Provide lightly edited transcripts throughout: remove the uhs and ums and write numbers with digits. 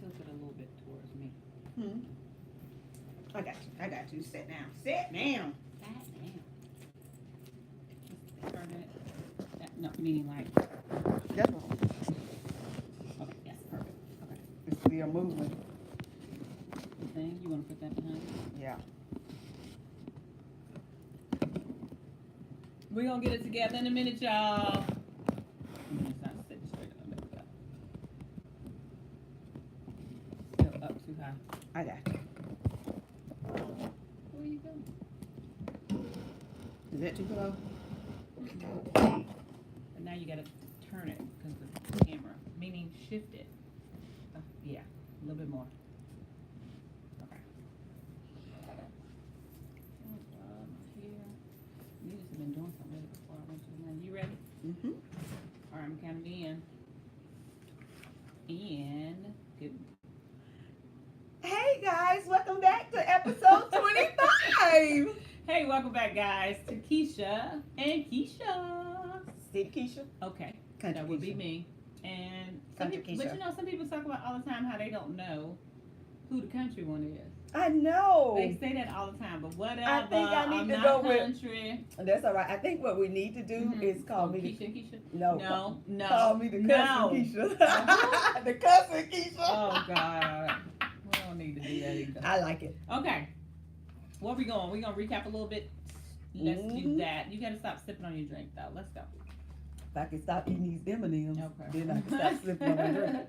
tilt it a little bit towards me. Hmm. I got you. I got you. Sit down. Sit down. God damn. Let's turn it. No, meaning like. That's all. Okay, yes, perfect. Okay. It's still moving. The thing, you want to put that behind? Yeah. We're going to get it together in a minute, y'all. It's not sitting straight up. There we go. Still up too high. I got you. Where you going? Is that too low? And now you got to turn it because of the camera. Meaning shift it. Yeah, a little bit more. Okay. You just have been doing something before I went to the line. You ready? Mm-hmm. All right, I'm counting in. And good. Hey guys, welcome back to episode 25. Hey, welcome back, guys, to Keisha and Keisha. Steve Keisha. Okay, Country that would be Keisha. me. And Country but Keisha. you know, some people talk about all the time how they don't know who the country one is. I know. They say that all the time, but whatever. I think I need I'm to not go with- country. That's all right. I think what we need to do is call me Keisha the and Keisha. no, No. call me the cousin No. Keisha. The cousin Keisha. Oh God, we don't need to do that either. I like it. Okay, where we going? We gonna recap a little bit. Let's do Mhm. that. You gotta stop sipping on your drink though. Let's go. If I can stop eating these M&Ms, Okay. then I can stop slipping on my drink.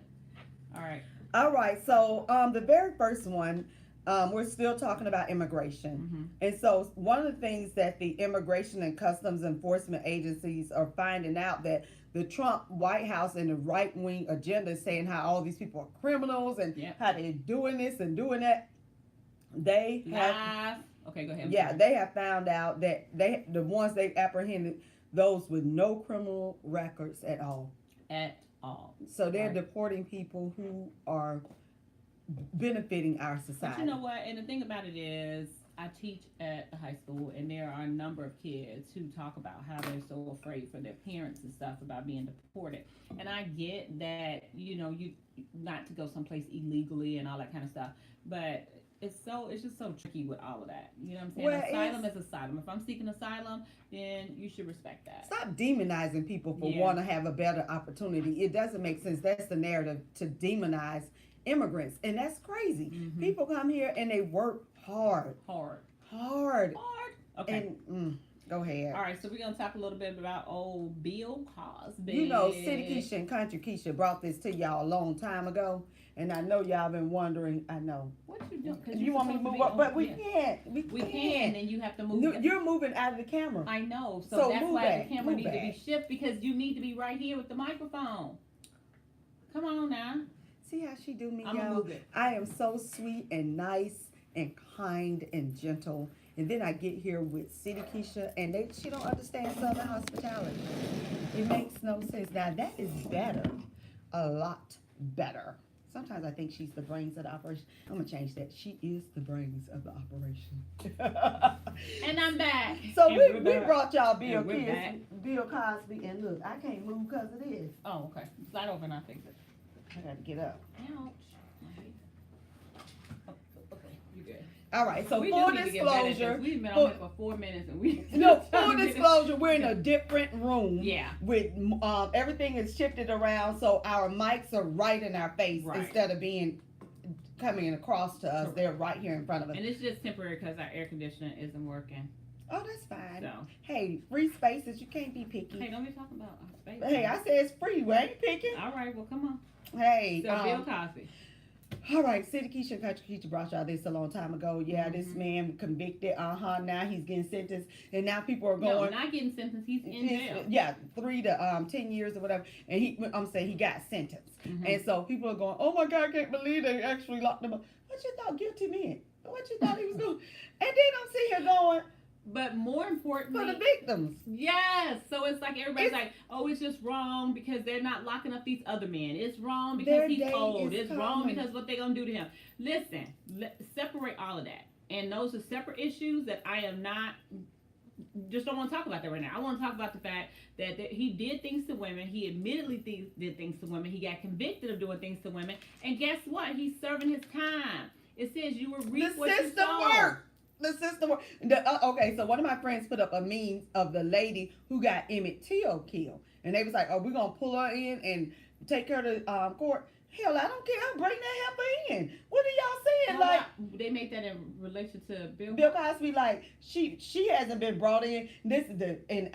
All right. All right. So the very first one, we're still talking about immigration. Mm-hmm. And so one of the things that the Immigration and Customs Enforcement agencies are finding out that the Trump White House and the right-wing agenda is saying how all these people are criminals and Yep. how they're doing this and doing that. They have, Live. Okay, go ahead. yeah, they have found out that the ones they've apprehended, those with no criminal records at all. At all. So they're Right. deporting people who are benefiting our society. But you know what? And the thing about it is, I teach at a high school, and there are a number of kids who talk about how they're so afraid for their parents and stuff about being deported. And I get that, you know, you not to go someplace illegally and all that kind of stuff, but it's just so tricky with all of that. You know what I'm saying? Well, Asylum is asylum. If I'm seeking asylum, then you should respect that. Stop demonizing people for Yeah. wanting to have a better opportunity. It doesn't make sense. That's the narrative, to demonize immigrants, and that's crazy. Mhm. People come here and they work hard. Hard. Okay. And go ahead. All right, so we're gonna talk a little bit about old Bill Cosby. You know, City Keisha and Country Keisha brought this to y'all a long time ago, and I know y'all been wondering. I know. What you doing? 'Cause You you're want me to supposed move be up, but on- we yeah. can't. We can, and you have to move. No, you're moving out of the camera. I know, so So that's move why back, the camera move needs to be back. shifted because you need to be right here with the microphone. Come on now, See how she do me, I'm gonna y'all? move it. I am so sweet and nice and kind and gentle. And then I get here with City Keisha, and she don't understand Southern hospitality. It makes no sense. Now that is better, a lot better. Sometimes I think she's the brains of the operation. I'm gonna change that. She is the brains of the operation. And I'm back. So And we we're back. brought y'all Bill And we're back. Bill Cosby, and look, I can't move because of this. Oh, okay. Slide over and I'll fix it. I gotta get up. Ouch. Oh, okay, you good. All right. So We full do need to get better at this. disclosure. We've been full- on here for 4 minutes and we. No, full disclosure, we're in a different room. Yeah. With everything is shifted around, so our mics are right in our face Right. instead of being coming across to us. Correct. They're right here in front of us. And it's just temporary because our air conditioner isn't working. Oh, that's fine. So, Hey, free spaces. You can't be picky. hey, don't be talking about our space. Hey, I said it's free. We ain't picking. All right, well, come on. Hey, So, Bill Cosby. all right, City Keisha and Country Keisha brought y'all this a long time ago. Yeah, this Mhm. man convicted. Now he's getting sentenced, and now people are No, going. not getting sentenced. He's in jail. Yeah, 3 to 10 years or whatever. And I'm saying he got sentenced. Mhm. And so people are going, oh my God, I can't believe they actually locked him up. What you thought guilty meant? What you thought he was doing? And then I'm sitting here going, But more for the importantly, victims. yes. So it's like everybody's It's- like, oh, it's just wrong because they're not locking up these other men. It's wrong Their because he's day old. is It's wrong coming. because what they're gonna do to him. Listen, separate all of that. And those are separate issues that I am not just don't want to talk about that right now. I want to talk about the fact that he did things to women. He admittedly did things to women. He got convicted of doing things to women. And guess what? He's serving his time. It says you will reap what you sow. Work. The system work. Okay, so one of my friends put up a meme of the lady who got Emmett Till killed. And they was like, oh, we're going to pull her in and take her to court. Hell, I don't care. I'll bring that heifer in. What are y'all saying? No, like they make that in relation to Bill Cosby. Like she hasn't been brought in. This is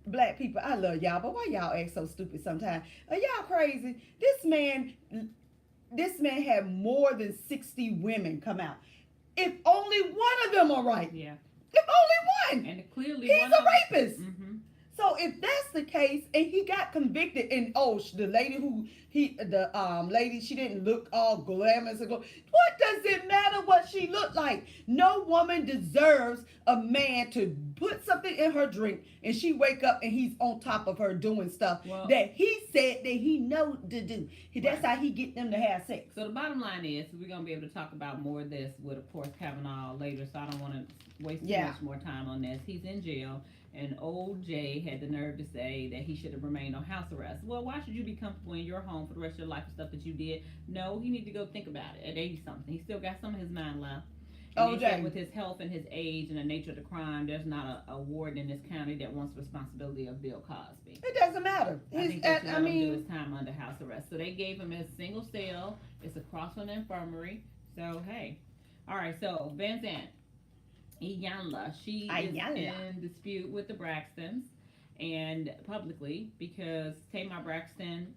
black people. I love y'all, but why y'all act so stupid sometimes? Are y'all crazy? This man had more than 60 women come out. If only one of them are right. Yeah. If only one. And clearly he's a rapist. Mm-hmm. So if that's the case, and he got convicted, and the lady lady, she didn't look all glamorous and go. What does it matter what she looked like? No woman deserves a man to put something in her drink, and she wake up and he's on top of her doing stuff that he said that he know to do. That's how he get them to have sex. So the bottom line is, we're gonna be able to talk about more of this with, of course, Kavanaugh later. So I don't want to waste too much more time on this. He's in jail. And old Jay had the nerve to say that he should have remained on house arrest. Well, why should you be comfortable in your home for the rest of your life and stuff that you did? No, he need to go think about it at 80-something. He still got some of his mind left. And Jay, with his health and his age and the nature of the crime, there's not a warden in this county that wants the responsibility of Bill Cosby. It doesn't matter. I think they should let him do his time under house arrest. So they gave him his single cell. It's across from the infirmary. So, hey. All right, so Van Zandt. Iyanla, she is in dispute with the Braxtons, and publicly, because Tamar Braxton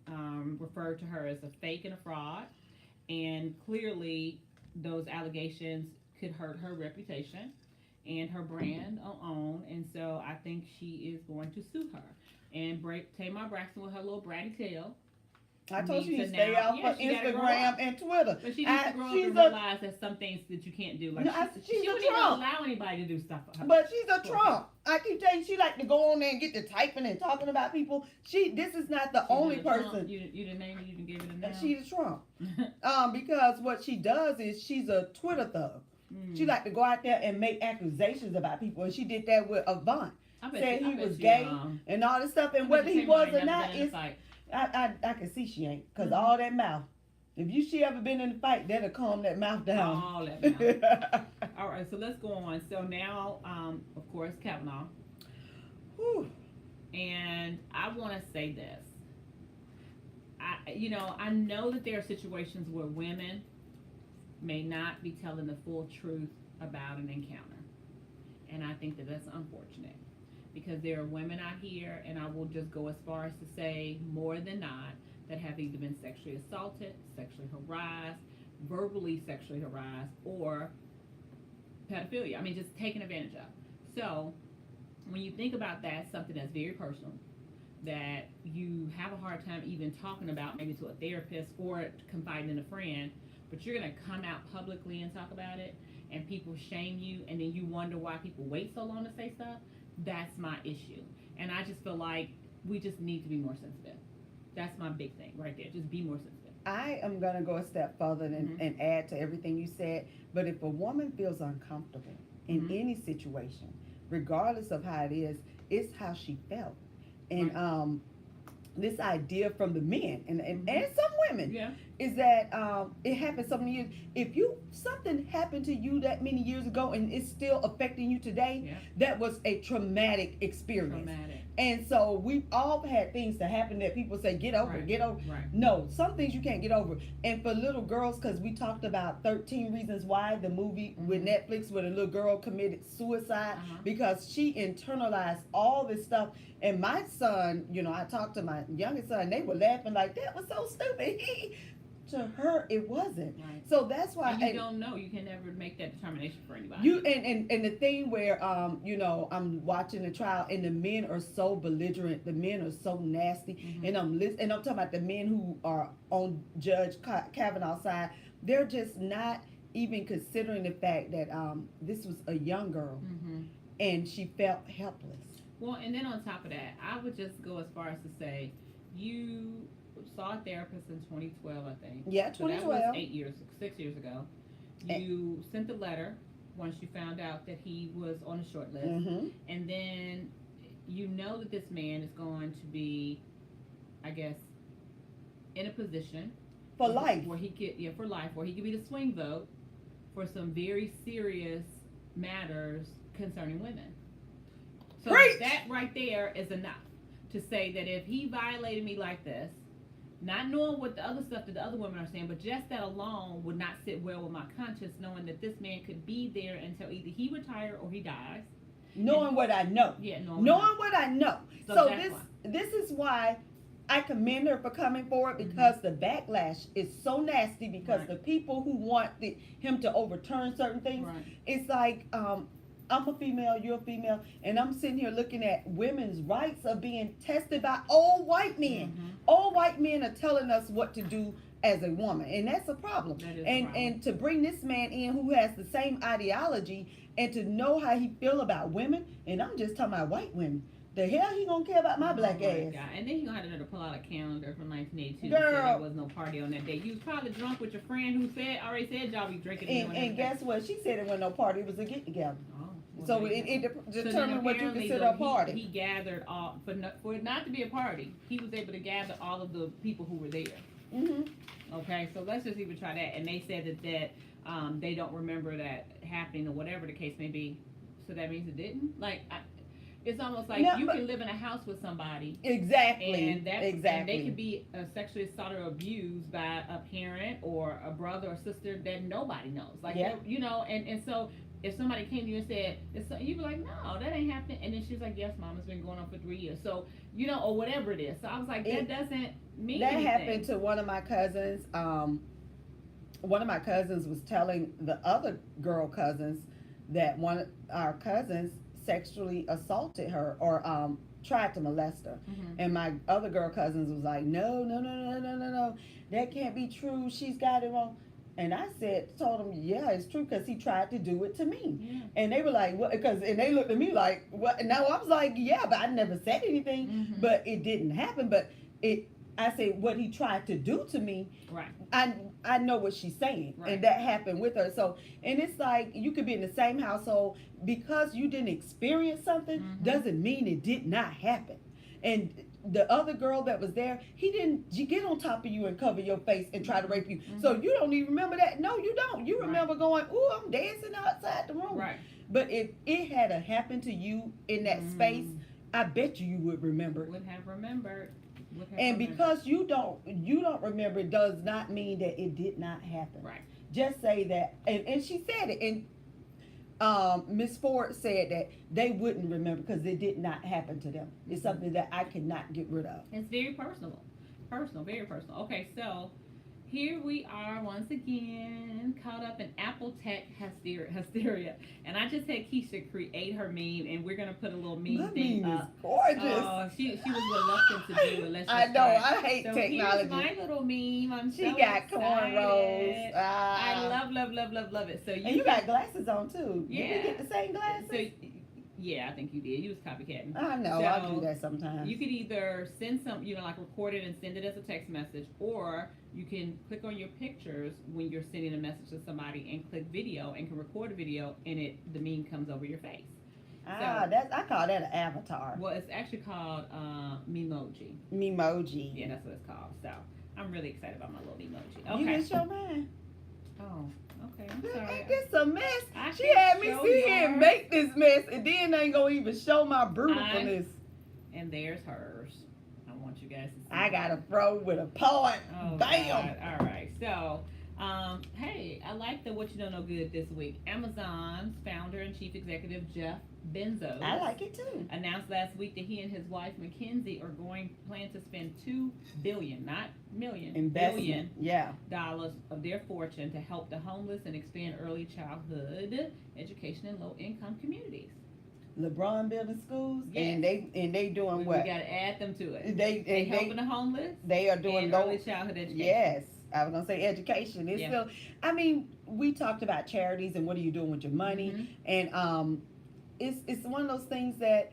referred to her as a fake and a fraud, and clearly those allegations could hurt her reputation and her brand on, and so I think she is going to sue her and break Tamar Braxton with her little bratty tail. I told you to stay off of Instagram and Twitter. But she needs to grow up and realize that some things that you can't do. Like she wouldn't even allow anybody to do stuff for her. But she's a Trump. I keep telling you, she like to go on there and get to typing and talking about people. This is not the only person. You didn't name it. You didn't give it a name. She's a Trump. Because what she does is she's a Twitter thug. She like to go out there and make accusations about people, and she did that with Avant. Said he was gay and all this stuff, and whether he was or not is. I can see she ain't, because all that mouth. If she ever been in a fight, that'll calm that mouth down. All that mouth. All right, so let's go on. So now, of course, Kavanaugh. Whew. And I want to say this. I know that there are situations where women may not be telling the full truth about an encounter. And I think that that's unfortunate. Because there are women out here, and I will just go as far as to say more than not, that have either been sexually assaulted, sexually harassed, verbally sexually harassed, or pedophilia. I mean, just taken advantage of. So when you think about that, something that's very personal, that you have a hard time even talking about, maybe to a therapist or confiding in a friend, but you're going to come out publicly and talk about it, and people shame you, and then you wonder why people wait so long to say stuff. That's my issue. And I just feel like we just need to be more sensitive. That's my big thing right there. Just be more sensitive. I am going to go a step further and add to everything you said. But if a woman feels uncomfortable in any situation, regardless of how it is, it's how she felt. And this idea from the men and some women is that it happened so many years. If something happened to you that many years ago and it's still affecting you today, that was a traumatic experience. And so we've all had things that happen that people say, get over, get over. Right. No, some things you can't get over. And for little girls, because we talked about 13 Reasons Why, the movie with Netflix, where the little girl committed suicide because she internalized all this stuff. And my son, I talked to my youngest son, they were laughing like, that was so stupid. To her, it wasn't. Right. So that's why you don't know. You can never make that determination for anybody. And the thing where I'm watching the trial and the men are so belligerent, the men are so nasty, and I'm talking about the men who are on Judge Kavanaugh's side. They're just not even considering the fact that this was a young girl, and she felt helpless. Well, and then on top of that, I would just go as far as to say, you saw a therapist in 2012, I think. Yeah, 2012. So that was 6 years ago. You sent a letter once you found out that he was on a short list, Mm-hmm. and then you know that this man is going to be, I guess, in a position For life. where he could, yeah, for life, where he could be the swing vote for some very serious matters concerning women. So Preach! that right there is enough to say that if he violated me like this, not knowing what the other stuff that the other women are saying, but just that alone would not sit well with my conscience, knowing that this man could be there until either he retires or he dies. Knowing what I know. Yeah, Knowing what I know. So So that's this is why I commend her for coming forward, because the backlash is so nasty, because Right. the people who want him to overturn certain things, Right. it's like, I'm a female, you're a female, and I'm sitting here looking at women's rights are being tested by old white men. Mhm. Old white men are telling us what to do as a woman, and that's a problem. That is a and problem. and to bring this man in who has the same ideology and to know how he feel about women, and I'm just talking about white women. The hell he gonna care about my black Oh my ass? God. And then he gonna have to pull out a calendar from 1982 Girl. that said there was no party on that day. You was probably drunk with your friend who already said y'all be drinking. And guess what? She said it wasn't no party. It was a get together. Oh, well, So there you it go. So then determined what you apparently, consider though, a party. He gathered all for it not to be a party. He was able to gather all of the people who were there. Mm-hmm. Okay, so let's just even try that. And they said that they don't remember that happening or whatever the case may be. So that means it didn't. Like it's almost like No, you but- can live in a house with somebody. Exactly. And exactly. they could be sexually assaulted or abused by a parent or a brother or sister that nobody knows. Like, Yeah. you know, and so if somebody came to you and said, you'd be like, no, that ain't happening. And then she's like, yes, mom, it's been going on for 3 years. So, you know, or whatever it is. So I was like, that doesn't mean That anything. happened to one of my cousins. One of my cousins was telling the other girl cousins that one of our cousins sexually assaulted her or tried to molest her. Mhm. And my other girl cousins was like, no, that can't be true. She's got it wrong. And I told them, yeah, it's true, because he tried to do it to me. Yeah. And they were like, what? And they looked at me like, what? Now I was like, yeah, but I never said anything, Mhm. but it didn't happen. But I said, what he tried to do to me, Right. I know what she's saying, Right. and that happened with her. So, and it's like you could be in the same household, because you didn't experience something doesn't mean it did not happen. And the other girl that was there, he didn't get on top of you and cover your face and try to rape you. So you don't even remember that. No, you don't. You remember going, ooh, I'm dancing outside the room. Right. But if it had happened to you in that space, I bet you would remember. Would have remembered. And because you don't remember, does not mean that it did not happen. Right. Just say that, and she said it, and Miss Ford said that they wouldn't remember because it did not happen to them. It's something that I cannot get rid of. It's very personal, very personal. Okay, so here we are once again caught up in Apple Tech hysteria, and I just had Keisha create her meme, and we're gonna put a little meme My thing meme is up. gorgeous. Oh, she was reluctant to do it. Let's I just know. start. I hate So technology. here's my little meme. I'm She so got excited. cornrows. I love it. So And you got glasses on too. Yeah. Did we get the same glasses? So, yeah, I think you did. You was copycatting. I know. So, I do that sometimes. You could either send some, like record it and send it as a text message, or you can click on your pictures when you're sending a message to somebody and click video and can record a video, and the meme comes over your face. I call that an avatar. Well, it's actually called Memoji. Memoji. Yeah, that's what it's called. So I'm really excited about my little Memoji. You Okay. can show mine. Oh, okay. I'm sorry. Ain't this a mess? I She can had me show sit here and yours. make this mess, and then they ain't gonna even show my brutalness. And there's hers. I want you guys to see. I got a throw with a point. Oh, Bam. God. All right. So, hey, I like the What You Don't Know Good this week. Amazon's founder and chief executive, Jeff Bezos, I like it too. announced last week that he and his wife, Mackenzie, are plan to spend $2 billion, not million, Investment. Yeah. dollars of their fortune to help the homeless and expand early childhood education in low-income communities. LeBron building schools, Yes. and they doing We what? got to add them to it. They helping the homeless they are doing and low. early childhood education. Yes, I was gonna say education. It's Yeah. still. I mean, we talked about charities and what are you doing with your money, Mhm. and it's one of those things that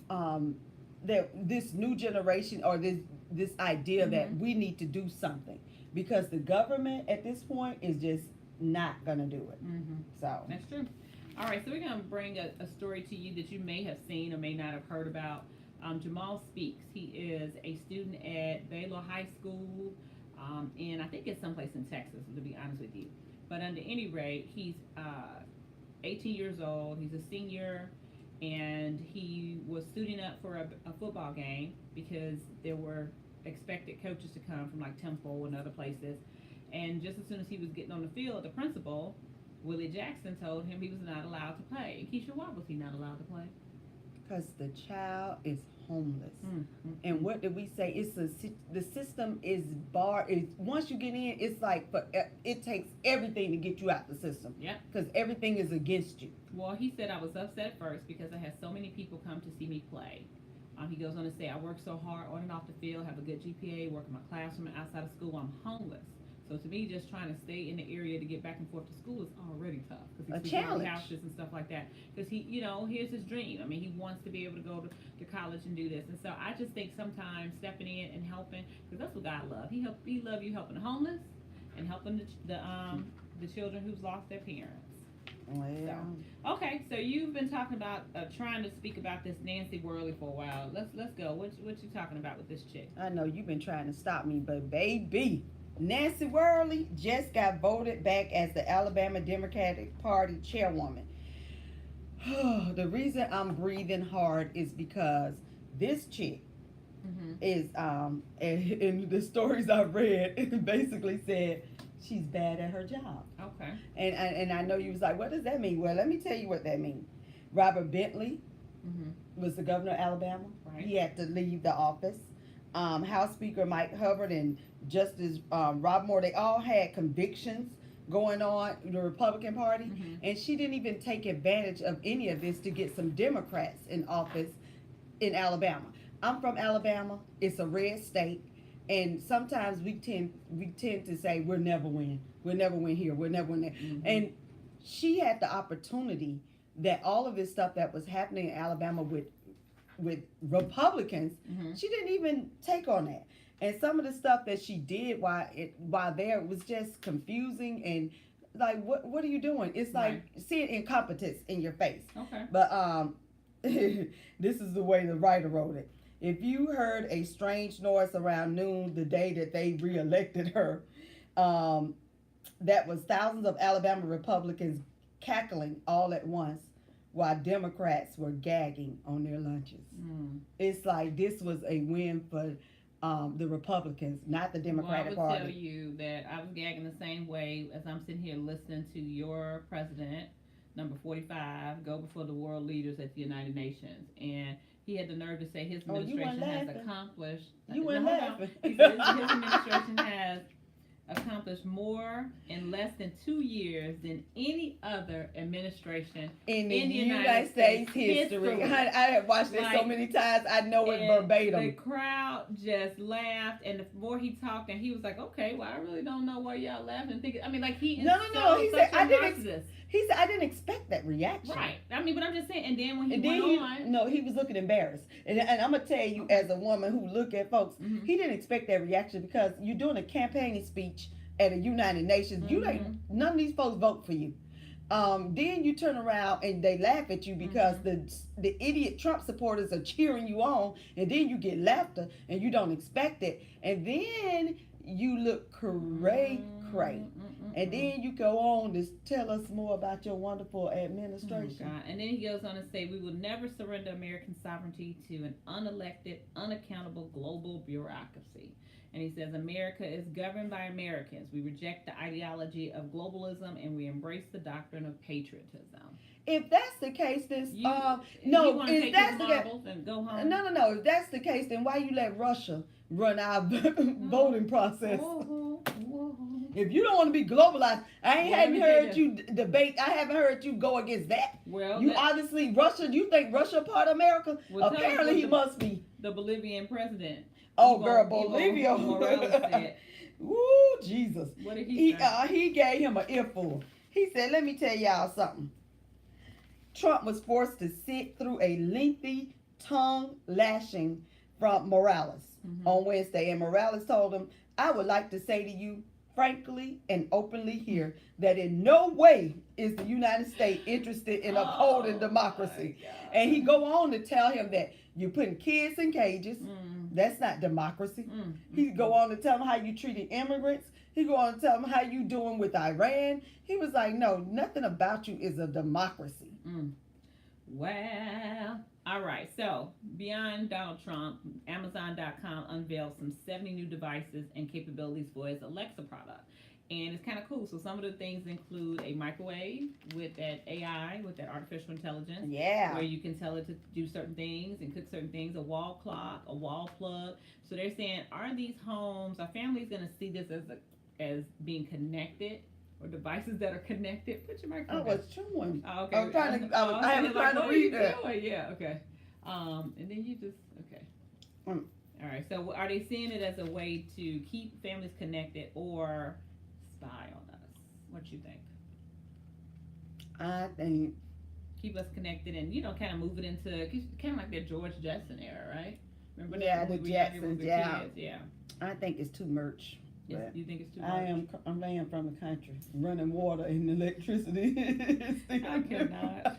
that this new generation or this idea that Mhm. we need to do something because the government at this point is just not gonna do it. Mm-hmm. So That's true. All right, so we're going to bring a story to you that you may have seen or may not have heard about. Jamal Speaks. He is a student at Baylor High School, and I think it's someplace in Texas, to be honest with you. But under any rate, he's 18 years old. He's a senior, and he was suiting up for a football game because there were expected coaches to come from like Temple and other places. And just as soon as he was getting on the field, the principal, Willie Jackson, told him he was not allowed to play. Keisha, why was he not allowed to play? because the child is homeless. Mm-hmm. And what did we say? The system is barred. Once you get in, it's like it takes everything to get you out the system. Yeah. Because everything is against you. Well, he said, I was upset first because I had so many people come to see me play. He goes on to say, I work so hard on and off the field, have a good GPA, work in my classroom and outside of school. I'm homeless. So to me, just trying to stay in the area to get back and forth to school is already tough. A Because challenge. houses and stuff like that. Because he, here's his dream. I mean, he wants to be able to go to college and do this. And so I just think sometimes stepping in and helping, because that's what God loves. He loves you helping the homeless and helping the children who've lost their parents. Well, So, okay, so you've been talking about trying to speak about this Nancy Worley for a while. Let's go. What you talking about with this chick? I know you've been trying to stop me, but baby, Nancy Worley just got voted back as the Alabama Democratic Party chairwoman. The reason I'm breathing hard is because this chick is and the stories I've read, it basically said she's bad at her job. Okay. And I know you was like, what does that mean? Well, let me tell you what that means. Robert Bentley was the governor of Alabama. Right. He had to leave the office. House Speaker Mike Hubbard and Justice Rob Moore, they all had convictions going on in the Republican Party. And she didn't even take advantage of any of this to get some Democrats in office in Alabama. I'm from Alabama. It's a red state. And sometimes we tend to say we'll never win here, we'll never win there. And she had the opportunity that all of this stuff that was happening in Alabama with Republicans, she didn't even take on that. And some of the stuff that she did while there was just confusing and like what are you doing? It's like seeing incompetence in your face. Okay. But this is the way the writer wrote it. If you heard a strange noise around noon the day that they reelected her, that was thousands of Alabama Republicans cackling all at once while Democrats were gagging on their lunches. It's like this was a win for the Republicans, not the Democratic Party. I would Party. tell you that I was gagging the same way as I'm sitting here listening to your president, number 45, go before the world leaders at the United Nations. And he had the nerve to say his administration has accomplished. You weren't laughing. He said his administration has accomplished more in less than 2 years than any other administration in the United States history. I have watched it so many times. I know it verbatim. The crowd just laughed, and the more he talked, and he was like, "Okay, well, I really don't know why y'all laughing." Thinking, I mean, like he is no. He said, He said, I didn't expect that reaction. Right. I mean, but I'm just saying. And then when he he was looking embarrassed. And I'm gonna tell you, as a woman who look at folks, he didn't expect that reaction because you're doing a campaigning speech at a United Nations. You ain't none of these folks vote for you. Then you turn around and they laugh at you because the idiot Trump supporters are cheering you on, and then you get laughter and you don't expect it, and then you look cray. And then you go on to tell us more about your wonderful administration. Oh, God. And then he goes on to say, we will never surrender American sovereignty to an unelected, unaccountable global bureaucracy. And he says, America is governed by Americans. We reject the ideology of globalism and we embrace the doctrine of patriotism. If that's the case, then if that's the case, and go home. No. If that's the case, then why you let Russia run our voting process? If you don't want to be globalized, I haven't heard you debate. I haven't heard you go against that. Well, you obviously Russia. You think Russia part of America? Well, apparently he must be. The Bolivian president. Bolivia. Woo, Jesus. What did he say? He gave him an earful. He said, "Let me tell y'all something. Trump was forced to sit through a lengthy tongue lashing from Morales on Wednesday, and Morales told him, I would like to say to you, frankly and openly here that in no way is the United States interested in upholding democracy. And he go on to tell him that you're putting kids in cages. That's not democracy. He go on to tell him how you treated immigrants. He go on to tell him how you doing with Iran. He was like, no, nothing about you is a democracy. Well, all right. So beyond Donald Trump, Amazon.com unveiled some 70 new devices and capabilities for its Alexa product. And it's kind of cool. So some of the things include a microwave with that AI, with that artificial intelligence. Yeah. Where you can tell it to do certain things and cook certain things, a wall clock, a wall plug. So they're saying, are these homes, are families going to see this as being connected? Or devices that are connected. Put your microphone. I was chewing. Oh, okay. I was trying to. I was trying to read that. Yeah. Okay. And then you just okay. All right. So are they seeing it as a way to keep families connected or spy on us? What you think? I think keep us connected and kind of move it into kind of like that George Jetson era, right? Remember that? Yeah, the Jetsons. Yeah. Kids? Yeah. I think it's too much. You think it's too much? I am from the country, running water and electricity. I cannot.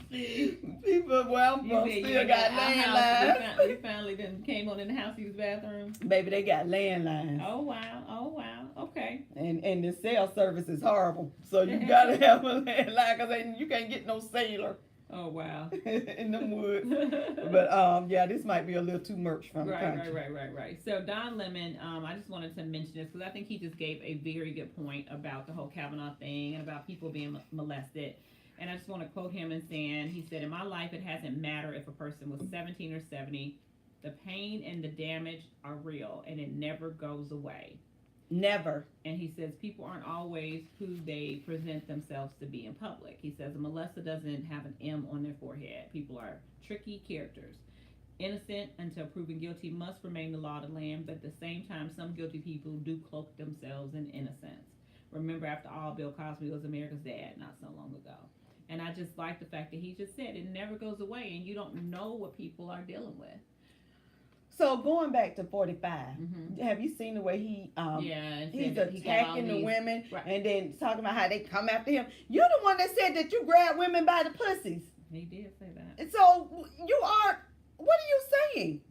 People where I'm from still got landlines. We finally then came on in the house use bathroom. Baby, they got landlines. Oh wow. Okay. And the cell service is horrible, so you gotta have a landline because you can't get no sailor. Oh wow. In the woods. But yeah, this might be a little too much from the country. Right. So Don Lemon, I just wanted to mention this because I think he just gave a very good point about the whole Kavanaugh thing and about people being molested. And I just want to quote him and saying, he said, in my life, it hasn't mattered if a person was 17 or 70. The pain and the damage are real and it never goes away. Never. And he says people aren't always who they present themselves to be in public. He says a molester doesn't have an M on their forehead. People are tricky characters. Innocent until proven guilty must remain the law of the land, but at the same time, some guilty people do cloak themselves in innocence. Remember, after all, Bill Cosby was America's dad not so long ago. And I just like the fact that he just said it never goes away and you don't know what people are dealing with. So going back to 45, have you seen the way he's attacking the women and then talking about how they come after him? You're the one that said that you grab women by the pussies. He did say that. And so what are you saying?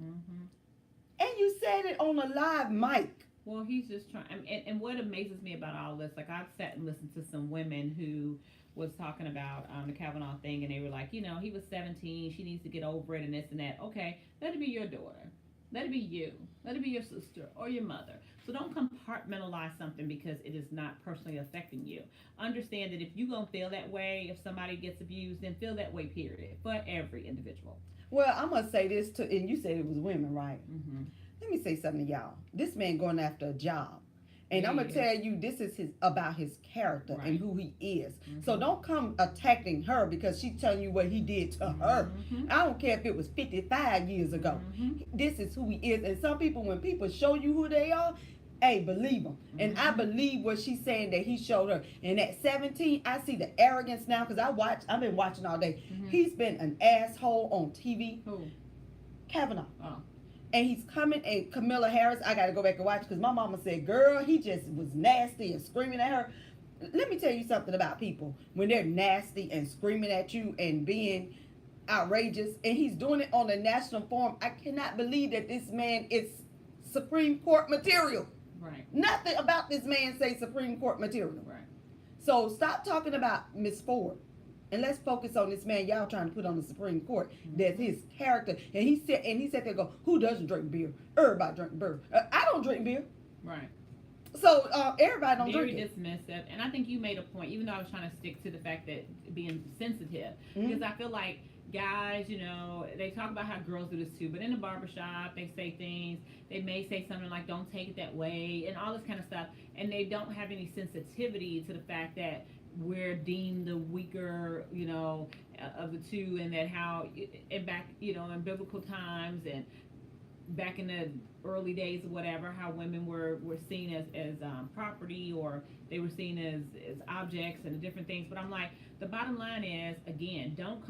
And you said it on a live mic. Well, he's just trying. And what amazes me about all this, like I've sat and listened to some women who was talking about the Kavanaugh thing, and they were like, he was 17, she needs to get over it and this and that. Okay, let it be your daughter. Let it be you. Let it be your sister or your mother. So don't compartmentalize something because it is not personally affecting you. Understand that if you're going to feel that way, if somebody gets abused, then feel that way, period, for every individual. Well, I'm going to say this, too, and you said it was women, right? Let me say something to y'all. This man going after a job. And I'm going to tell you, this is about his character and who he is. So don't come attacking her because she's telling you what he did to her. I don't care if it was 55 years ago. This is who he is. And some people, when people show you who they are, hey, believe them. And I believe what she's saying that he showed her. And at 17, I see the arrogance now because I've been watching all day. He's been an asshole on TV. Who? Kavanaugh. Oh. And he's coming, and Kamala Harris, I got to go back and watch because my mama said, girl, he just was nasty and screaming at her. Let me tell you something about people. When they're nasty and screaming at you and being outrageous, and he's doing it on the national forum, I cannot believe that this man is Supreme Court material. Right. Nothing about this man say Supreme Court material. Right. So stop talking about Miss Ford. And let's focus on this man y'all trying to put on the Supreme Court. That's his character. And he said they go, who doesn't drink beer? Everybody drink beer. I don't drink beer. Right. So everybody don't drink Very it. dismissive. And I think you made a point, even though I was trying to stick to the fact that being sensitive. Because I feel like guys, they talk about how girls do this too, but in the barbershop, they say things. They may say something like, don't take it that way, and all this kind of stuff. And they don't have any sensitivity to the fact that we're deemed the weaker, of the two, and that how, and back, in biblical times and back in the early days or whatever, how women were seen as property, or they were seen as objects and different things. But I'm like, the bottom line is, again, don't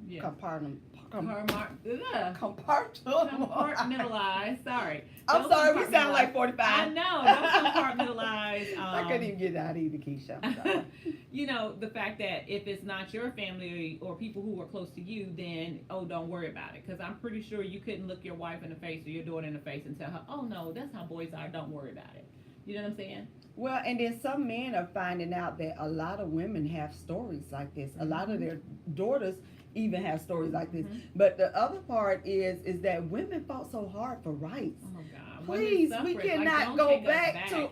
yeah. Compartmentalize. Sorry. I'm Don't sorry, we sound compartmentalize. like 45. I know. Don't compartmentalize. I couldn't even get that either, Keisha. I'm sorry. You know, the fact that if it's not your family or people who are close to you, then, oh, don't worry about it. Because I'm pretty sure you couldn't look your wife in the face or your daughter in the face and tell her, oh, no, that's how boys are. Don't worry about it. You know what I'm saying? Well, and then some men are finding out that a lot of women have stories like this. A lot of their daughters even have stories like this. But the other part is that women fought so hard for rights. Oh, God. Please, we cannot go back to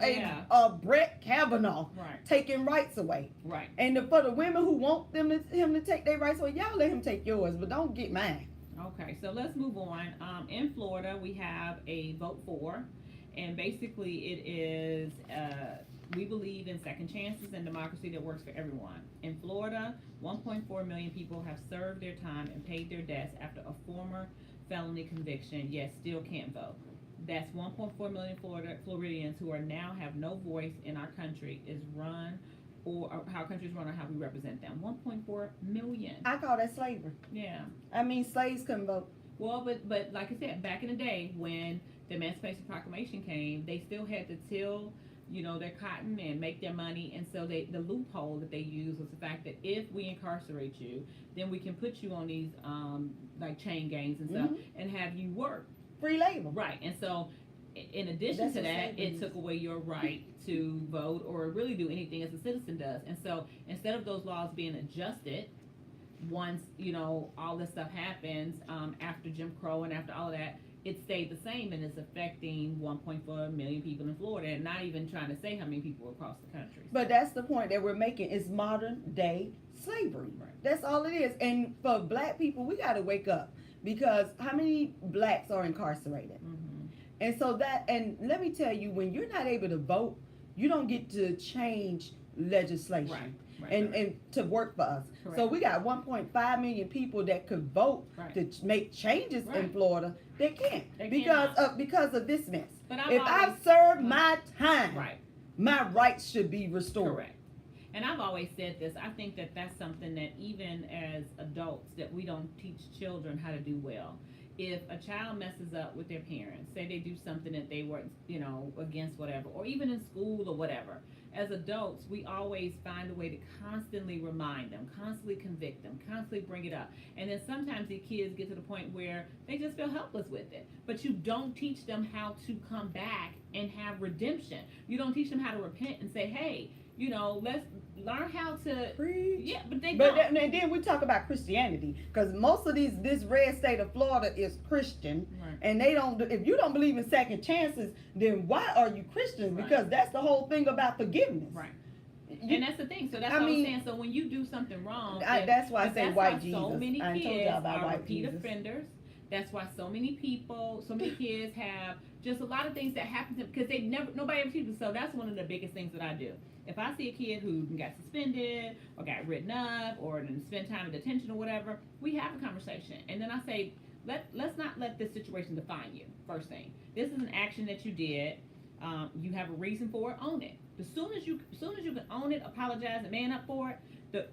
a Brett Kavanaugh taking rights away. Right. And for the women who want him to take their rights away, y'all let him take yours, but don't get mine. Okay, so let's move on. In Florida, we have a vote for, and basically it is, we believe in second chances and democracy that works for everyone. In Florida, 1.4 million people have served their time and paid their debts after a former felony conviction, yet still can't vote. That's 1.4 million Floridians who are now have no voice in our country is run, or how countries run, or how we represent them. 1.4 million. I call that slavery. Yeah. I mean, slaves couldn't vote. Well, but like I said, back in the day when the Emancipation Proclamation came, they still had to till, you know, their cotton and make their money. And so the loophole that they used was the fact that if we incarcerate you, then we can put you on these like chain gangs and stuff and have you work. Free labor. Right. And so in addition to that, it took away your right to vote or really do anything as a citizen does. And so instead of those laws being adjusted, once, you know, all this stuff happens, after Jim Crow and after all of that, it stayed the same, and it's affecting 1.4 million people in Florida, and not even trying to say how many people across the country. But that's the point that we're making, is modern day slavery. Right. That's all it is. And for black people, we got to wake up, because how many blacks are incarcerated? And so and let me tell you, when you're not able to vote, you don't get to change legislation. And to work for us. Correct. So we got 1.5 million people that could vote to make changes in Florida. They can't, because of this mess. But if I've served my time, my rights should be restored. Correct. And I've always said this. I think that that's something that even as adults, that we don't teach children how to do well. If a child messes up with their parents, say they do something that they were, you know, against whatever, or even in school or whatever, as adults, we always find a way to constantly remind them, constantly convict them, constantly bring it up. And then sometimes the kids get to the point where they just feel helpless with it. But you don't teach them how to come back and have redemption. You don't teach them how to repent and say, hey, you know, let's learn how to preach. Yeah, but they don't. And then we talk about Christianity, because most of this red state of Florida is Christian, and they don't. If you don't believe in second chances, then why are you Christians? Because that's the whole thing about forgiveness. Right. And that's the thing. So that's what I'm saying. So when you do something wrong, that's why I say white Jesus. So many I told kids y'all about are white repeat Jesus. offenders. That's why so many kids have just a lot of things that happen to them because nobody ever teaches them. So that's one of the biggest things that I do. If I see a kid who got suspended or got written up or didn't spend time in detention or whatever, we have a conversation. And then I say, let's not let this situation define you, first thing. This is an action that you did. You have a reason for it, own it. As soon as you can own it, apologize, and man up for it,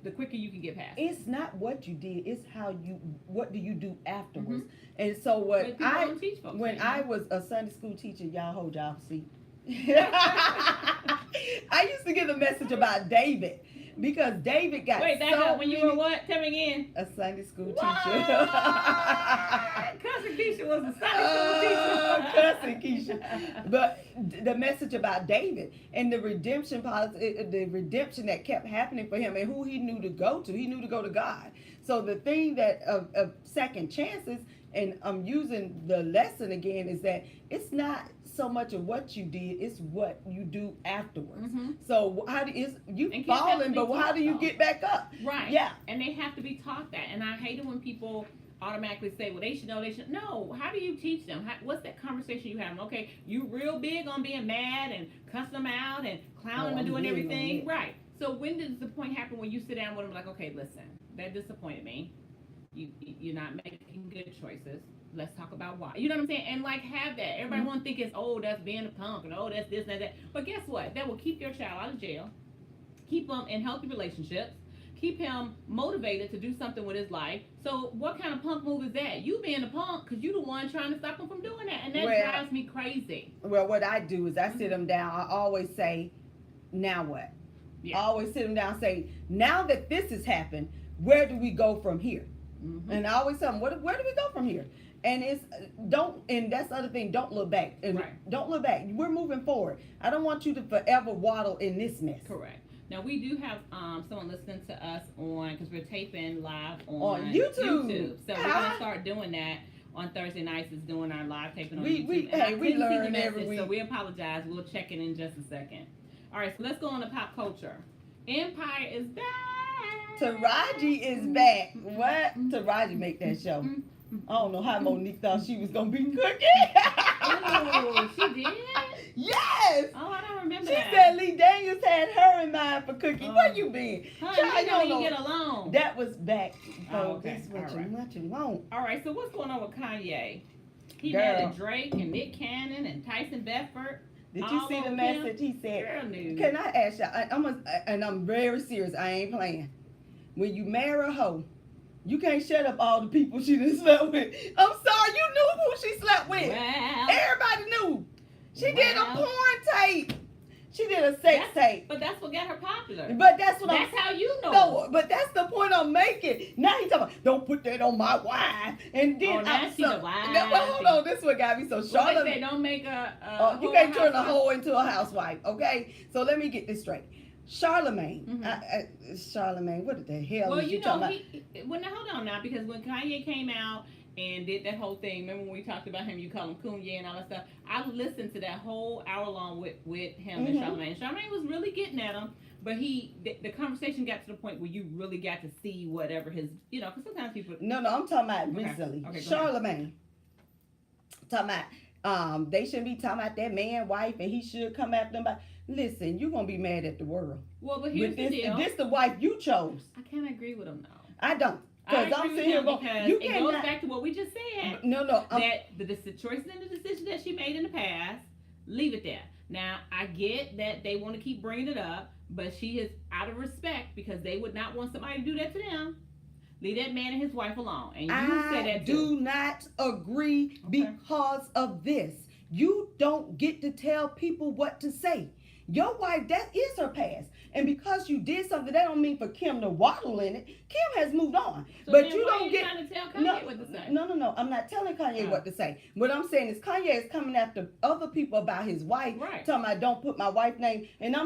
the quicker you can get past it. It's not what you did, it's what do you do afterwards. And so when I was a Sunday school teacher, y'all hold y'all seat. I used to get a message about David, because David got when you were what? Tell me again. A Sunday school teacher. Cousin Keisha was a Sunday school Cousin teacher. Keisha. But the message about David and the redemption policy, the redemption that kept happening for him, and who he knew to go to. He knew to go to God. So the thing that of second chances, and I'm using the lesson again, is that it's not so much of what you did, it's what you do afterwards. So how you falling, but how do you get back up? Right. Yeah. And they have to be taught that. And I hate it when people automatically say, well, they should know, no, how do you teach them? What's that conversation you have? Okay, you real big on being mad and cussing them out and clowning them and doing everything. Right. So when does the point happen when you sit down with them like, okay, listen, that disappointed me. You're not making good choices. let's talk about why. You know what I'm saying? And like have that. Everybody want to think it's, oh, that's being a punk, and oh, that's this and that. But guess what? That will keep your child out of jail, keep them in healthy relationships, keep him motivated to do something with his life. So what kind of punk move is that? You being a punk because you the one trying to stop him from doing that, and that drives me crazy. Well, what I do is I sit them down. I always say, now what? Yeah. I always sit them down and say, now that this has happened, where do we go from here? And I always tell them, where do we go from here? And and that's the other thing, don't look back. Don't look back. We're moving forward. I don't want you to forever waddle in this mess. Correct. Now, we do have someone listening to us because we're taping live on YouTube. So we're going to start doing that on Thursday nights, is doing our live taping on YouTube. We learn every week. So we apologize. We'll check it in just a second. All right, so let's go on to pop culture. Empire is back. Taraji is back. What? Taraji make that show. I don't know how Monique thought she was going to be cooking. Oh, she did? Yes. Oh, I don't remember she that. She said Lee Daniels had her in mind for cooking. Where you been? Honey, you don't get along. That was back. Okay. This what you want. All right, so what's going on with Kanye? He mad at Drake and Nick Cannon and Tyson Bedford. Did you see the message he said? Can I ask y'all? I'm very serious. I ain't playing. When you marry a hoe, you can't shut up all the people she done slept with. I'm sorry, you knew who she slept with. Well, everybody knew. She did a porn tape. She did a sex tape. But that's what got her popular. But that's how you know. No, but that's the point I'm making. Now he's talking about, don't put that on my wife. And then the wife. Well, hold on, this one got me so Charlotte. They say don't make a you can't turn a hoe into a housewife, okay? So let me get this straight. Charlemagne, Charlemagne, what the hell is you talking about? Well, now hold on now, because when Kanye came out and did that whole thing, remember when we talked about him, you call him Kountry and all that stuff, I listened to that whole hour long with him and Charlemagne. Charlemagne was really getting at him, but the conversation got to the point where you really got to see whatever his, because sometimes people... No, I'm talking about recently. Okay, Charlemagne. Talking about, they shouldn't be talking about that man, wife, and he should come after them. Listen, you're going to be mad at the world. Well, but here's the deal. This the wife you chose. I can't agree with him, though. I don't. Because I'm sitting here going, it goes back to what we just said. No. That the choices and the decisions that she made in the past, leave it there. Now, I get that they want to keep bringing it up, but she is out of respect because they would not want somebody to do that to them. Leave that man and his wife alone. And you said that too. Do not agree because of this. You don't get to tell people what to say. Your wife, that is her past. And because you did something, that don't mean for Kim to waddle in it. Kim has moved on. So but you don't get trying to tell Kanye what to say. No. I'm not telling Kanye what to say. What I'm saying is Kanye is coming after other people about his wife. Right. Talking about don't put my wife's name. And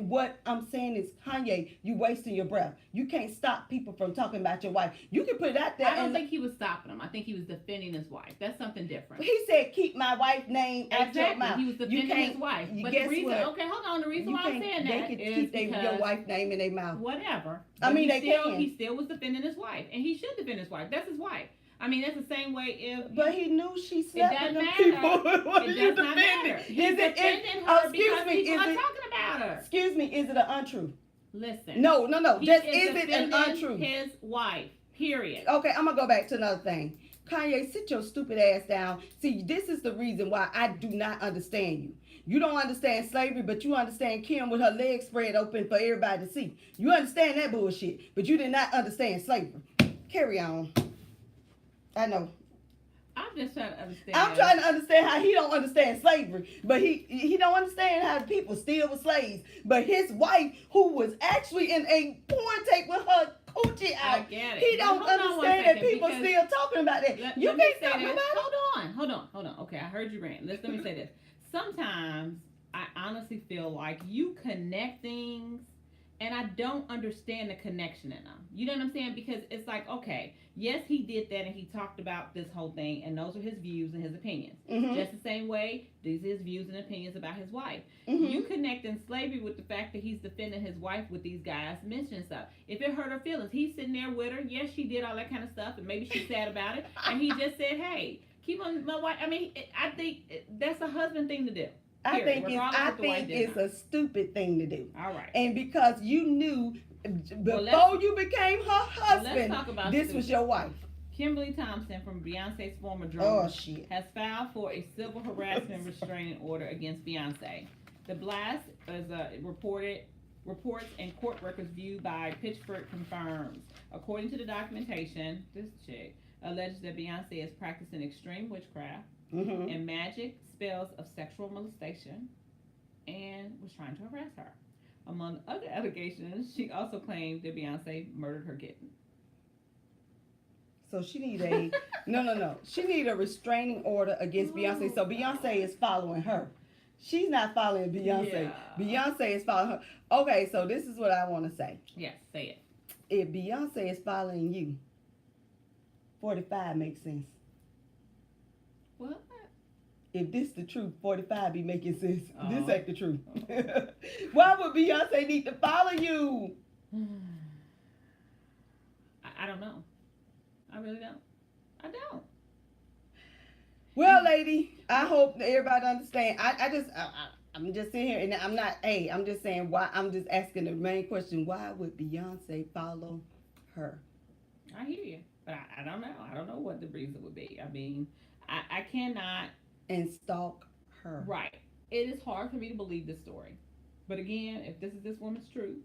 what I'm saying is, Kanye, you wasting your breath. You can't stop people from talking about your wife. You can put it out there. I don't think he was stopping him. I think he was defending his wife. That's something different. He said, keep my wife's name out your mouth. He was defending his wife. But the reason, okay, hold on. The reason why I'm saying that is because your wife's name in their mouth. Whatever. I mean, he still was defending his wife, and he should defend his wife. That's his wife. I mean, that's the same way if. But he knew she slept with them people. What are you defending? He's defending her because people are talking about her. Excuse me, is it an untruth? Listen. No. Just is it an untruth? His wife. Period. Okay, I'm gonna go back to another thing. Kanye, sit your stupid ass down. See, this is the reason why I do not understand you. You don't understand slavery, but you understand Kim with her legs spread open for everybody to see. You understand that bullshit, but you did not understand slavery. Carry on. I know. I'm just trying to understand. I'm trying to understand how he don't understand slavery, but he don't understand how people still were slaves. But his wife, who was actually in a porn tape with her coochie out, I get it. He don't understand that people still talking about that. You can't talk about it. Hold on. Okay, I heard you rant. Let me say this. Sometimes I honestly feel like you connect things and I don't understand the connection in them. You know what I'm saying? Because it's like, okay, yes, he did that and he talked about this whole thing and those are his views and his opinions. Just the same way, these are his views and opinions about his wife. You connecting slavery with the fact that he's defending his wife with these guys mentioning stuff. If it hurt her feelings, he's sitting there with her. Yes, she did all that kind of stuff and maybe she's sad about it. And he just said, hey, keep on my wife. I mean, I think that's a husband thing to do. I think it's a stupid thing to do. All right. And because you knew before you became her husband, this was your wife. Kimberly Thompson from Beyonce's former Oh drummer shit. has filed for a civil harassment restraining order against Beyonce. The blast is reports and court records viewed by Pitchfork confirms. According to the documentation, this chick alleges that Beyonce is practicing extreme witchcraft and magic spells of sexual molestation and was trying to harass her. Among other allegations, she also claimed that Beyonce murdered her kitten. So she need a no. She need a restraining order against Beyonce. So Beyonce is following her. She's not following Beyonce. Yeah. Beyonce is following her. Okay, so this is what I want to say. Yes, say it. If Beyonce is following you, 45 makes sense. What? If this the truth, 45 be making sense. Oh. This ain't the truth. Why would Beyonce need to follow you? I don't know. I really don't. I don't. Well, lady, I hope that everybody understand. I'm just sitting here and I'm not, I'm just saying why, I'm just asking the main question. Why would Beyonce follow her? I hear you. But I don't know. I don't know what the reason would be. I mean, I cannot. And stalk her. Right. It is hard for me to believe this story. But again, if this is this woman's truth,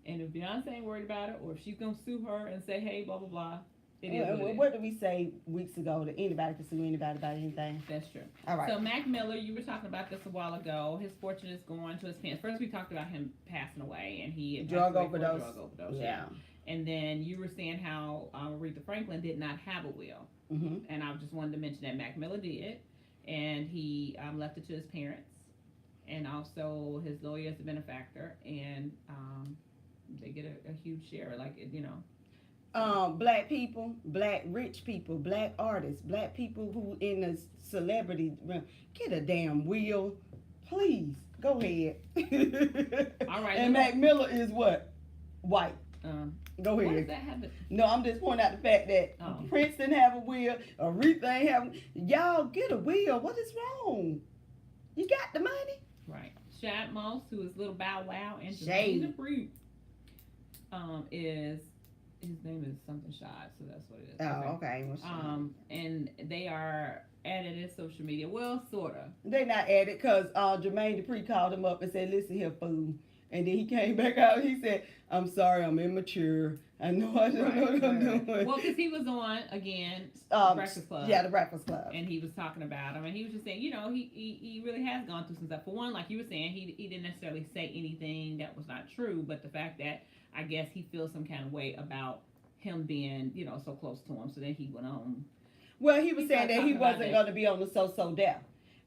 and if Beyonce ain't worried about it, or if she's going to sue her and say, hey, blah, blah, blah, it is what it is. What did we say weeks ago? That anybody can sue anybody about anything? That's true. All right. So Mac Miller, you were talking about this a while ago. His fortune is going to his parents. First, we talked about him passing away, and he had Drug passed away from a overdose. Drug overdose. Yeah. And then you were saying how Aretha Franklin did not have a will, and I just wanted to mention that Mac Miller did, and he left it to his parents, and also his lawyer is a benefactor, and they get a huge share, like you know. Black people, black rich people, black artists, black people who in the celebrity realm, get a damn wheel, please. Go ahead. All right. And Mac Miller is what? White. Go What ahead. does that have to? No, I'm just pointing out the fact that Prince didn't have a wheel, Aretha ain't have. Y'all get a wheel. What is wrong? You got the money. Right. Shad Moss, who is Little Bow Wow, and Shade. Jermaine Dupri, is his name is something Shad, so that's what it is. Oh, okay. Well, and they are added in social media. Well, sorta. they not at it because Jermaine Dupri called him up and said, "Listen here, fool." And then he came back out. He said, "I'm sorry, I'm immature. I know I don't know what I'm doing." Well, because he was on again Breakfast Club. Yeah, the Breakfast Club. And he was talking about him, and he was just saying, you know, he really has gone through some stuff. For one, like you were saying, he didn't necessarily say anything that was not true, but the fact that I guess he feels some kind of way about him being, you know, so close to him. So then he went on. Well, he was saying that he talking about wasn't that. going to be on the So Deaf.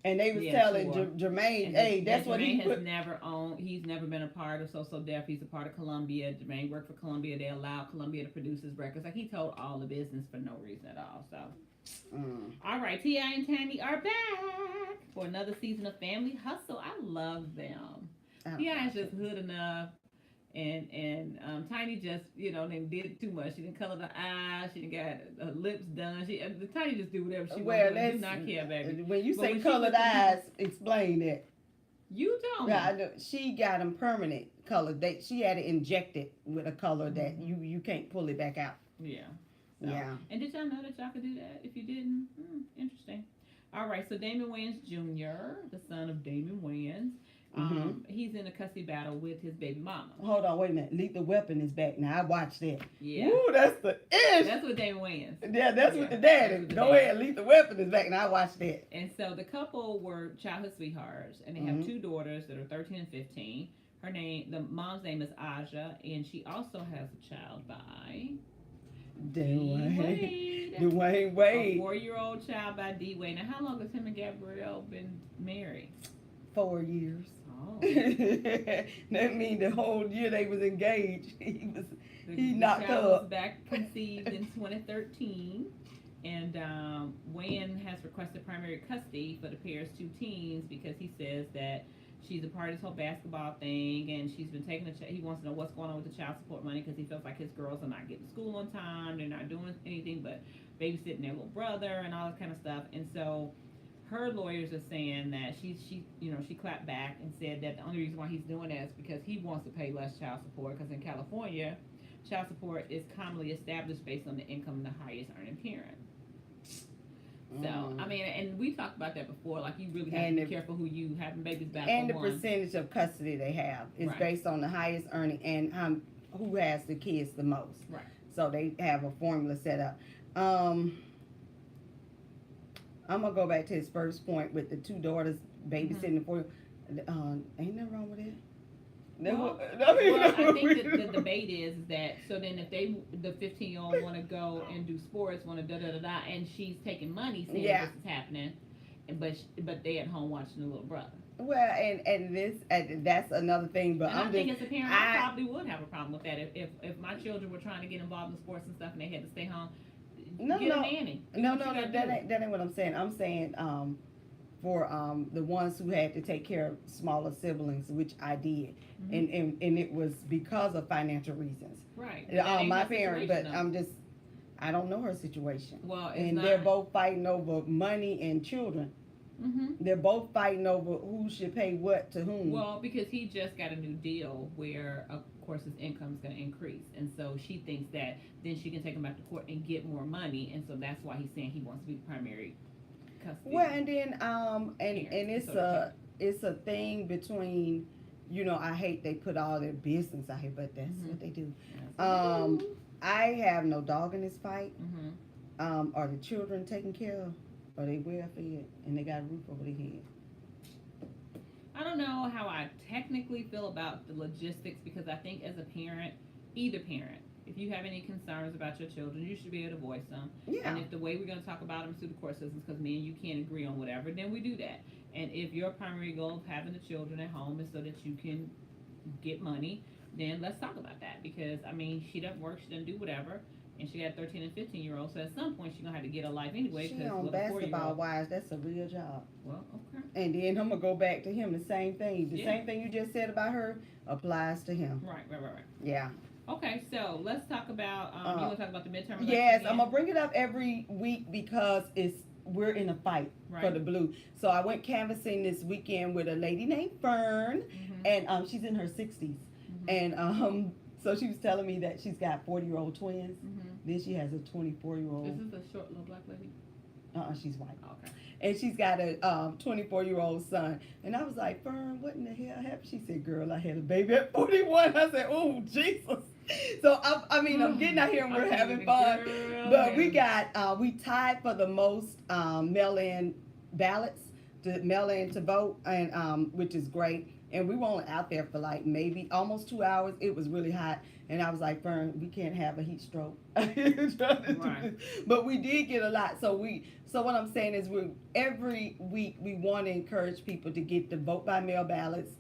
And they was telling sure. Jermaine, And hey, that's what he Jermaine has never owned. He's never been a part of So Deaf. He's a part of Columbia. Jermaine worked for Columbia. They allowed Columbia to produce his records. Like, he told all the business for no reason at all. So, all right, T.I. and Tiny are back for another season of Family Hustle. I love them. T.I. is just hood enough. And Tiny just, you know, they did too much. She didn't color the eyes. She didn't get her lips done. Tiny just do whatever she wants to do. Not care, baby. When you say colored eyes, explain that. You don't. Yeah, I know. She got them permanent color. She had it injected with a color that you can't pull it back out. Yeah. So, yeah. And did y'all know that y'all could do that? If you didn't, interesting. All right. So Damon Wayans Jr., the son of Damon Wayans, he's in a custody battle with his baby mama. Hold on, wait a minute. Lethal Weapon is back now. I watched that. Yeah. Ooh, that's the ish. That's with Damon Wayans. Yeah, that's with the daddy. Go ahead. Lethal Weapon is back now. I watched that. And so the couple were childhood sweethearts, and they have two daughters that are 13 and 15. The mom's name is Aja, and she also has a child by Dwayne Wade. A 4-year-old child by D Wade. Now, how long has him and Gabrielle been married? 4 years. Oh. That means the whole year they was engaged. He knocked her up. up. Was back conceived in 2013, and Wayne has requested primary custody for the pair's two teens because he says that she's a part of this whole basketball thing, and she's been taking he wants to know what's going on with the child support money because he feels like his girls are not getting to school on time, they're not doing anything but babysitting their little brother and all this kind of stuff. And so her lawyers are saying that she clapped back and said that the only reason why he's doing that is because he wants to pay less child support, because in California, child support is commonly established based on the income of the highest earning parent. So, I mean, and we talked about that before. Like, you really have to be careful who you having babies back and for. And the percentage of custody they have is based on the highest earning and who has the kids the most. Right. So they have a formula set up. I'm gonna go back to his first point with the two daughters babysitting for. Ain't nothing wrong with it. Well, I think the debate is that, so then if the 15-year-old want to go and do sports, want to da-da-da-da, and she's taking money saying this is happening, but they at home watching the little brother. Well, and that's another thing, but I think as a parent, I probably would have a problem with that if my children were trying to get involved in sports and stuff and they had to stay home. Get a nanny. No, that ain't what I'm saying. I'm saying for the ones who had to take care of smaller siblings, which I did, and it was because of financial reasons. Right. My parent, but I don't know her situation. Well, they're both fighting over money and children. They're both fighting over who should pay what to whom. Well, because he just got a new deal where, of course, his income is going to increase, and so she thinks that then she can take him back to court and get more money, and so that's why he's saying he wants to be the primary custody. Well, and then and it's a thing between, I hate they put all their business out here, but that's what they do. I have no dog in this fight. Are the children taken care of? Are they well fed and they got a roof over their head? I don't know how I technically feel about the logistics, because I think as a parent, either parent, if you have any concerns about your children, you should be able to voice them. Yeah. And if the way we're going to talk about them is through the court systems, because me and you can't agree on whatever, then we do that. And if your primary goal of having the children at home is so that you can get money, then let's talk about that. Because, I mean, she doesn't work, she doesn't do whatever. And she got 13 and 15-year-olds, so at some point she's going to have to get a life anyway. She on Basketball Wives, that's a real job. Well, okay. And then I'm going to go back to him, the same thing. The same thing you just said about her applies to him. Right. Yeah. Okay, so let's talk about, you want to talk about the midterm election? Yes, again? I'm going to bring it up every week because we're in a fight for the blue. So I went canvassing this weekend with a lady named Fern, and she's in her 60s. And so she was telling me that she's got 40-year-old twins. Then she has a 24-year-old. This is a short little black lady? She's white. Okay. And she's got a 24-year-old son. And I was like, Fern, what in the hell happened? She said, girl, I had a baby at 41. I said, oh, Jesus. So, I'm getting out here and we're having fun. But we tied for the most mail-in ballots to mail in to vote, and which is great. And we were only out there for like maybe almost 2 hours. It was really hot. And I was like, Fern, we can't have a heat stroke. Right. But we did get a lot. So what I'm saying is every week we want to encourage people to get the vote by mail ballots,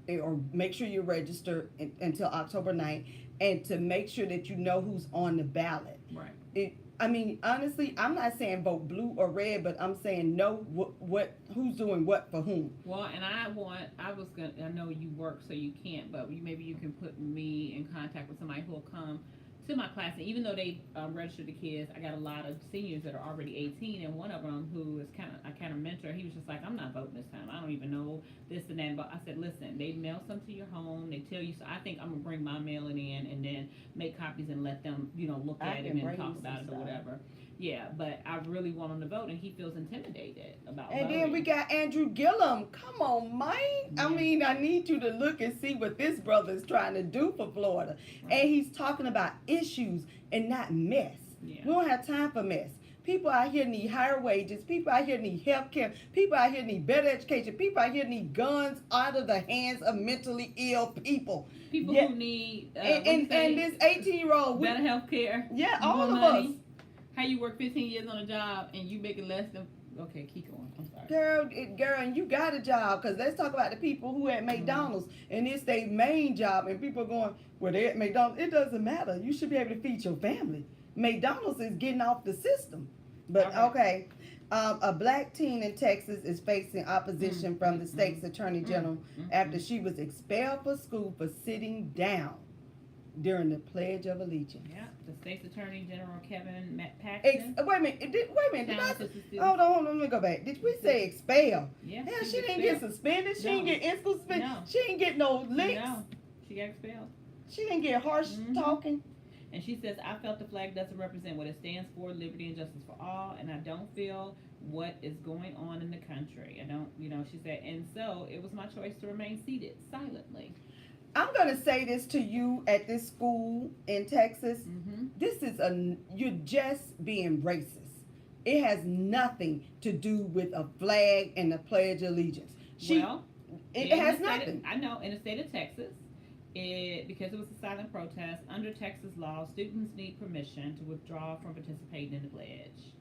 or make sure you're registered until October 9th, and to make sure that you know who's on the ballot. Right. Honestly, I'm not saying vote blue or red, but I'm saying know who's doing what for whom. Well, and I know you work so you can't, but maybe you can put me in contact with somebody who will come to my class. And even though they registered the kids, I got a lot of seniors that are already 18, and one of them who is I kind of mentor, he was just like, I'm not voting this time. I don't even know this and that. But I said, listen, they mail some to your home. They tell you. So I think I'm going to bring my mailing in and then make copies and let them, look at it and talk about it or whatever. Yeah, but I really want him to vote, and he feels intimidated about voting. And then we got Andrew Gillum. Come on, Mike. Yeah. I need you to look and see what this brother is trying to do for Florida. Right. And he's talking about issues and not mess. Yeah. We don't have time for mess. People out here need higher wages. People out here need health care. People out here need better education. People out here need guns out of the hands of mentally ill people. People who need... and this 18-year-old... Better health care. Yeah, all of us. How you work 15 years on a job and you making less than... Okay, keep going. I'm sorry. Girl, and you got a job, because let's talk about the people who at McDonald's, and it's their main job, and people are going, well, they at McDonald's. It doesn't matter. You should be able to feed your family. McDonald's is getting off the system. But, okay. A black teen in Texas is facing opposition from the state's attorney general after she was expelled from school for sitting down during the Pledge of Allegiance. Yeah, the state's attorney general, Kevin Paxton. Wait a minute. Hold on, let me go back. Did we say expel? Yeah. Hell, she didn't get suspended. She didn't get in-school suspended. No. She didn't get no licks. No, she got expelled. She didn't get harsh talking. And she says, I felt the flag doesn't represent what it stands for, liberty and justice for all, and I don't feel what is going on in the country. I don't, she said, and so it was my choice to remain seated silently. I'm going to say this to you at this school in Texas. Mm-hmm. You're just being racist. It has nothing to do with a flag and the Pledge of Allegiance. It has nothing. I know, in the state of Texas, because it was a silent protest, under Texas law, students need permission to withdraw from participating in the pledge.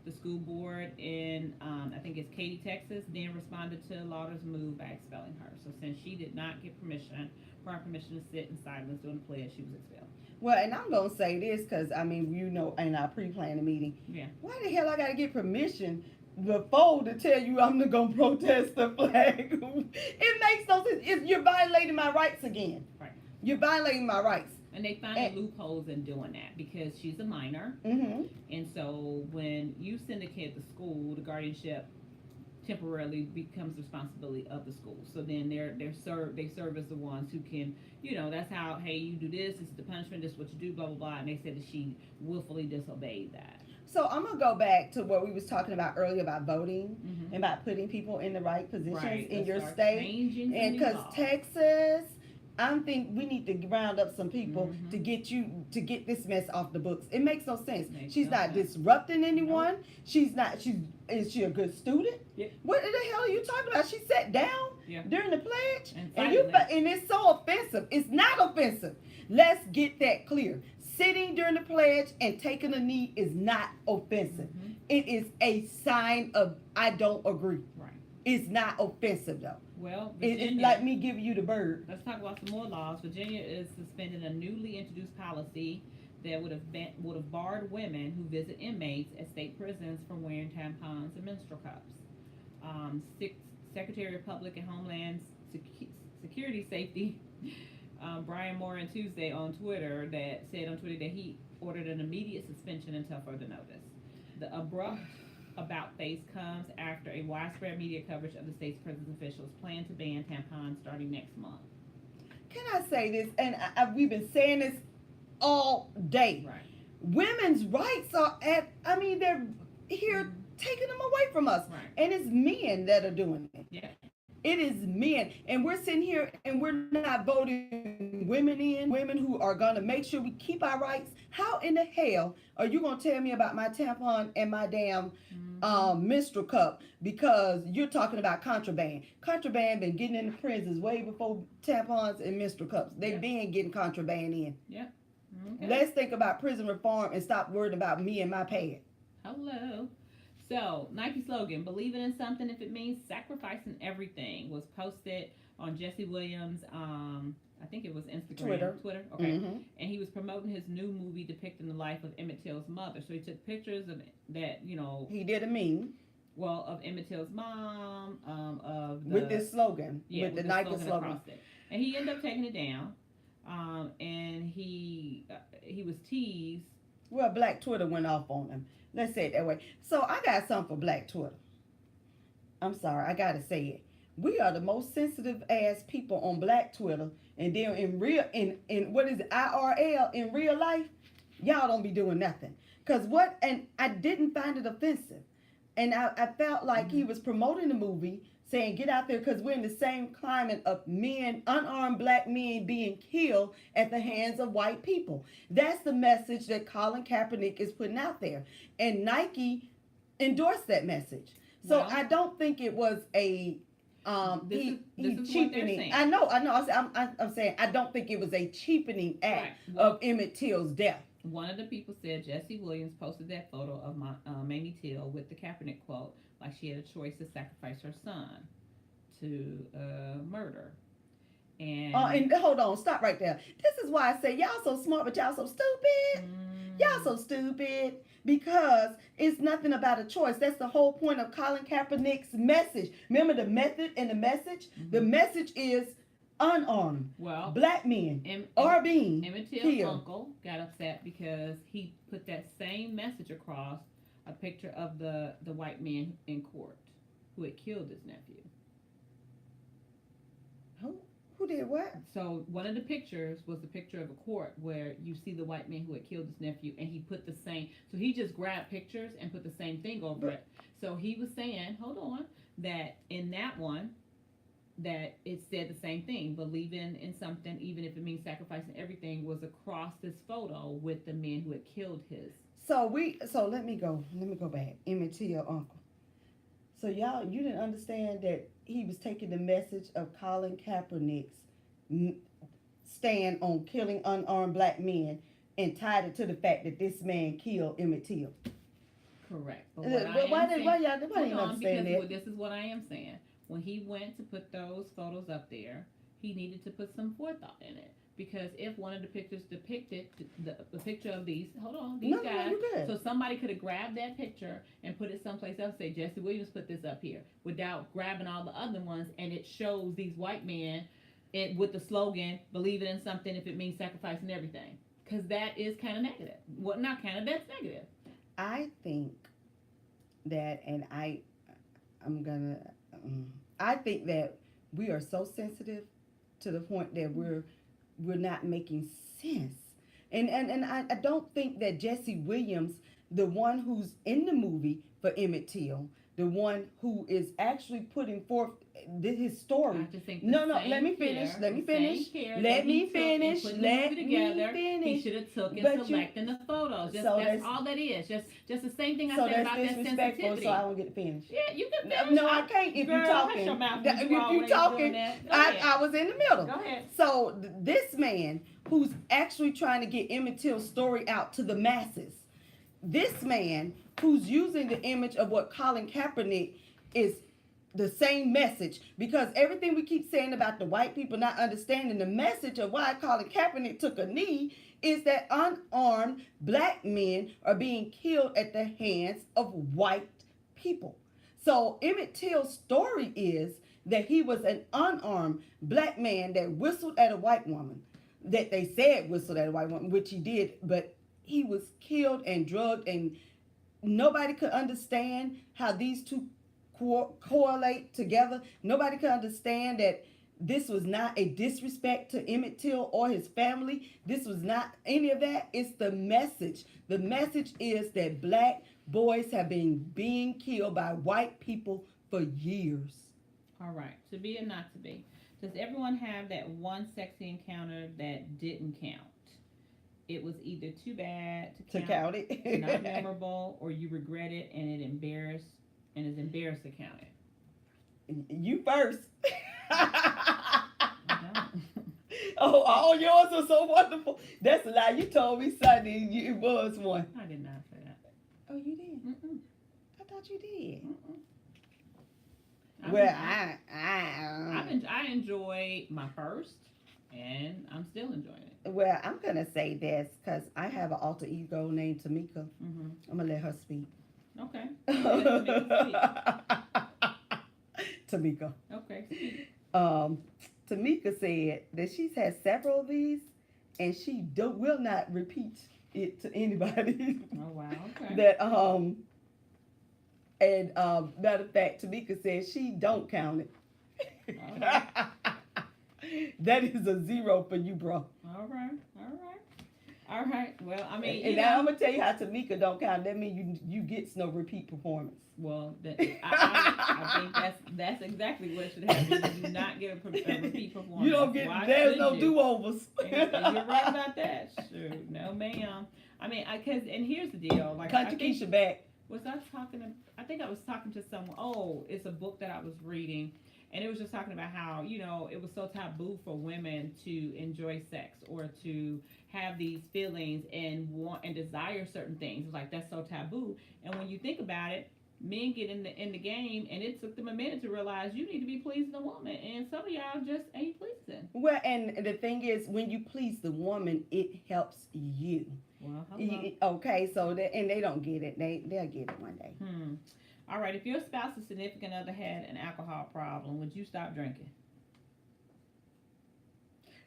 The school board in, I think it's Katy, Texas, then responded to Lauder's move by expelling her. So since she did not get permission to sit in silence during the pledge, she was expelled. Well, and I'm going to say this because, in our pre-planning meeting, why the hell I got to get permission before to tell you I'm going to protest the flag? It makes no sense. You're violating my rights again. Right. You're violating my rights. And they find loopholes in doing that because she's a minor. Mm-hmm. And so when you send a kid to school, the guardianship temporarily becomes the responsibility of the school. So then they serve as the ones who can, that's how, hey, you do this is the punishment, this is what you do, blah, blah, blah. And they said that she willfully disobeyed that. So I'm going to go back to what we was talking about earlier about voting and about putting people in the right positions in your state. And because Texas, I think we need to round up some people to get this mess off the books. It makes no sense. She's not disrupting anyone. No. Is she a good student? Yeah. What the hell are you talking about? She sat down during the pledge, and it's so offensive. It's not offensive. Let's get that clear. Sitting during the pledge and taking a knee is not offensive. Mm-hmm. It is a sign of I don't agree. Right. It's not offensive though. Well, Virginia, it's like me giving you the bird. Let's talk about some more laws. Virginia is suspending a newly introduced policy that would have barred women who visit inmates at state prisons from wearing tampons and menstrual cups. Secretary of Public and Homeland Security Safety Brian Moore on Tuesday said on Twitter that he ordered an immediate suspension until further notice. The abrupt about face comes after a widespread media coverage of the state's prison officials plan to ban tampons starting next month. Can I say this? And we've been saying this all day. Right. Women's rights are they're here taking them away from us. Right. And it's men that are doing it. Yeah. It is men. And we're sitting here and we're not voting women who are going to make sure we keep our rights. How in the hell are you going to tell me about my tampon and my damn menstrual cup because you're talking about contraband? Contraband been getting into prisons way before tampons and menstrual cups. They've been getting contraband in. Yeah. Okay. Let's think about prison reform and stop worrying about me and my pad. Hello. So, Nike slogan, believing in something if it means sacrificing everything, was posted on Jesse Williams, I think it was Instagram. Twitter. Okay. Mm-hmm. And he was promoting his new movie depicting the life of Emmett Till's mother. So he took pictures of that, He did a meme. Well, of Emmett Till's mom, with this slogan. Yeah, with the Nike slogan. And he ended up taking it down. And he was teased. Well, Black Twitter went off on him. Let's say it that way. So I got something for Black Twitter. I'm sorry, I gotta say it. We are the most sensitive ass people on Black Twitter, and then in what is it, IRL, in real life, y'all don't be doing nothing. And I didn't find it offensive, and I felt like he was promoting the movie, saying get out there because we're in the same climate of men, unarmed black men being killed at the hands of white people. That's the message that Colin Kaepernick is putting out there. And Nike endorsed that message. So I don't think it was a this is cheapening. I know. I'm saying I don't think it was a cheapening act of Emmett Till's death. One of the people said Jesse Williams posted that photo of Mamie Till with the Kaepernick quote, like she had a choice to sacrifice her son to murder. And hold on, stop right there. This is why I say y'all so smart, but y'all so stupid. Y'all so stupid because it's nothing about a choice. That's the whole point of Colin Kaepernick's message. Remember the method and the message? The message is unarmed black men are being Emmett Till's killed. uncle got upset because he put that same message across a picture of the white man in court who had killed his nephew. Who Who did what? So one of the pictures was the picture of a court where you see the white man who had killed his nephew, and he put the same. So he just grabbed pictures and put the same thing over it. So he was saying, hold on, that in that one, that it said the same thing, believing in something, even if it means sacrificing everything, was across this photo with the man who had killed his. So let me go back. Emmett Till, uncle. So y'all, you didn't understand that he was taking the message of Colin Kaepernick's stand on killing unarmed black men and tied it to the fact that this man killed Emmett Till. Correct. But why didn't understand that? This is what I am saying. When he went to put those photos up there, he needed to put some forethought in it. Because if one of the pictures depicted the picture of these guys, so somebody could have grabbed that picture and put it someplace else, say Jesse Williams put this up here, without grabbing all the other ones, and it shows these white men with the slogan, believing in something if it means sacrificing everything. Because that is kind of negative. Well, not kind of, that's negative. I think that, and I think that we are so sensitive to the point that we're not making sense. And I don't think that Jesse Williams, the one who's in the movie for Emmett Till, the one who is actually putting forth his story. I just think let me finish. He should have took and selecting the photos. That's all that is. Just the same thing I said about that sensitivity. So I don't get to finish. Yeah, you can finish. No, I can't. If you're talking, I was in the middle. Go ahead. So this man who's actually trying to get Emmett Till's story out to the masses, this man who's using the image of what Colin Kaepernick is the same message, because everything we keep saying about the white people not understanding the message of why Colin Kaepernick took a knee is that unarmed black men are being killed at the hands of white people. So Emmett Till's story is that he was an unarmed black man that whistled at a white woman, that they said whistled at a white woman, which he did, but he was killed and drugged, and nobody could understand how these two correlate together. Nobody could understand that this was not a disrespect to Emmett Till or his family. This was not any of that. It's the message. The message is that black boys have been being killed by white people for years. All right. To be or not to be. Does everyone have that one sexy encounter that didn't count? It was either too bad to count it, not memorable, or you regret it and is embarrassed to count it. You first. Oh, all yours are so wonderful. That's a lie. You told me Sunday it was one. I did not say that. Oh, you did? Mm-mm. I thought you did. Well, I enjoyed my first, and I'm still enjoying it. Well, I'm going to say this because I have an alter ego named Tamika. Mm-hmm. I'm going to let her speak. Okay. Tamika. Okay, speak. Tamika said that she's had several of these, and she will not repeat it to anybody. Oh, wow. Okay. Matter of fact, Tamika said she don't count it. Okay. That is a 0 for you, bro. All right. Well, I mean, and now I'm gonna tell you how Tamika don't count. That means you get no repeat performance. Well, I think that's exactly what should happen. You do not get a repeat performance. You don't get. There's no do-overs. And you're right about that. Sure, no, ma'am. I mean, and here's the deal. Like, Country Keisha back. I think I was talking to someone. Oh, it's a book that I was reading. And it was just talking about how, it was so taboo for women to enjoy sex or to have these feelings and want and desire certain things. It was like, that's so taboo. And when you think about it, men get in the game, and it took them a minute to realize you need to be pleasing a woman. And some of y'all just ain't pleasing. Well, and the thing is, when you please the woman, it helps you. Well, hello. Okay, so they don't get it. They'll get it one day. All right, if your spouse or significant other had an alcohol problem, would you stop drinking?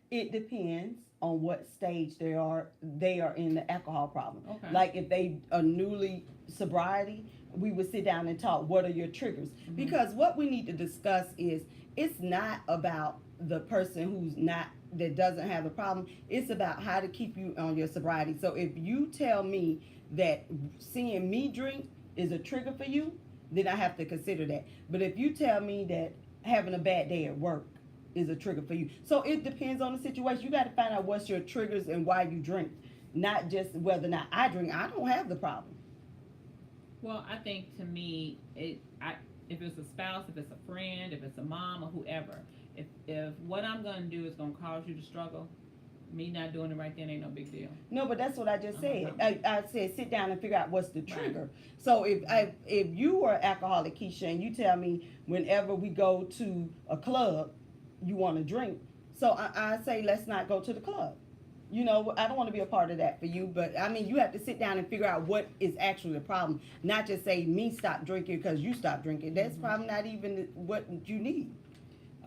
It depends on what stage they are in the alcohol problem. Okay. Like if they are newly sobriety, we would sit down and talk, what are your triggers? Mm-hmm. Because what we need to discuss is, it's not about the person who's not, that doesn't have the problem. It's about how to keep you on your sobriety. So if you tell me that seeing me drink is a trigger for you, then I have to consider that. But if you tell me that having a bad day at work is a trigger for you, so it depends on the situation. You got to find out what's your triggers and why you drink, not just whether or not I drink. I don't have the problem. Well, I think to me, if it's a spouse, if it's a friend, if it's a mom or whoever, if what I'm gonna do is gonna cause you to struggle, me not doing it right then ain't no big deal. No, but that's what I just said. Uh-huh. I said sit down and figure out what's the Right. trigger. So if you are alcoholic, Keisha, and you tell me whenever we go to a club, you want to drink, so I say let's not go to the club. You know, I don't want to be a part of that for you, but I mean, you have to sit down and figure out what is actually the problem, not just say me stop drinking because you stop drinking. That's probably not even what you need.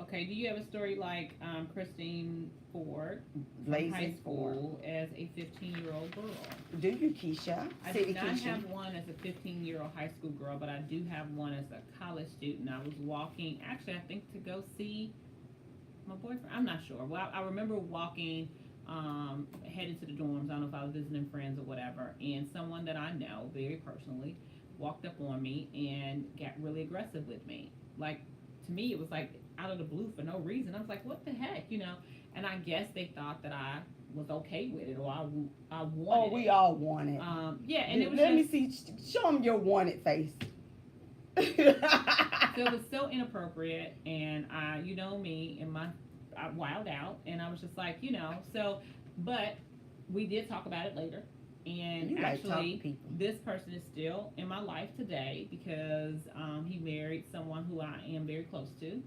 Okay, do you have a story like Christine Ford from Lazy high Ford. school as a 15-year-old girl? Do you, Keisha? I Say do not Keisha. have one as a 15-year-old high school girl, but I do have one as a college student. I was walking, actually, I think to go see my boyfriend. I'm not sure. Well, I remember walking, headed to the dorms. I don't know if I was visiting friends or whatever, and someone that I know very personally walked up on me and got really aggressive with me. Like, to me, it was like out of the blue for no reason. I was like, what the heck, you know? And I guess they thought that I was okay with it, or I wanted Oh, we it. all want it. Yeah, and it was Let just, me see. Show them your wanted face. so it was so inappropriate, and you know me, and I wilded out, and I was just like, you know, so, but we did talk about it later, and You like talk to actually, people. this person is still in my life today because he married someone who I am very close to,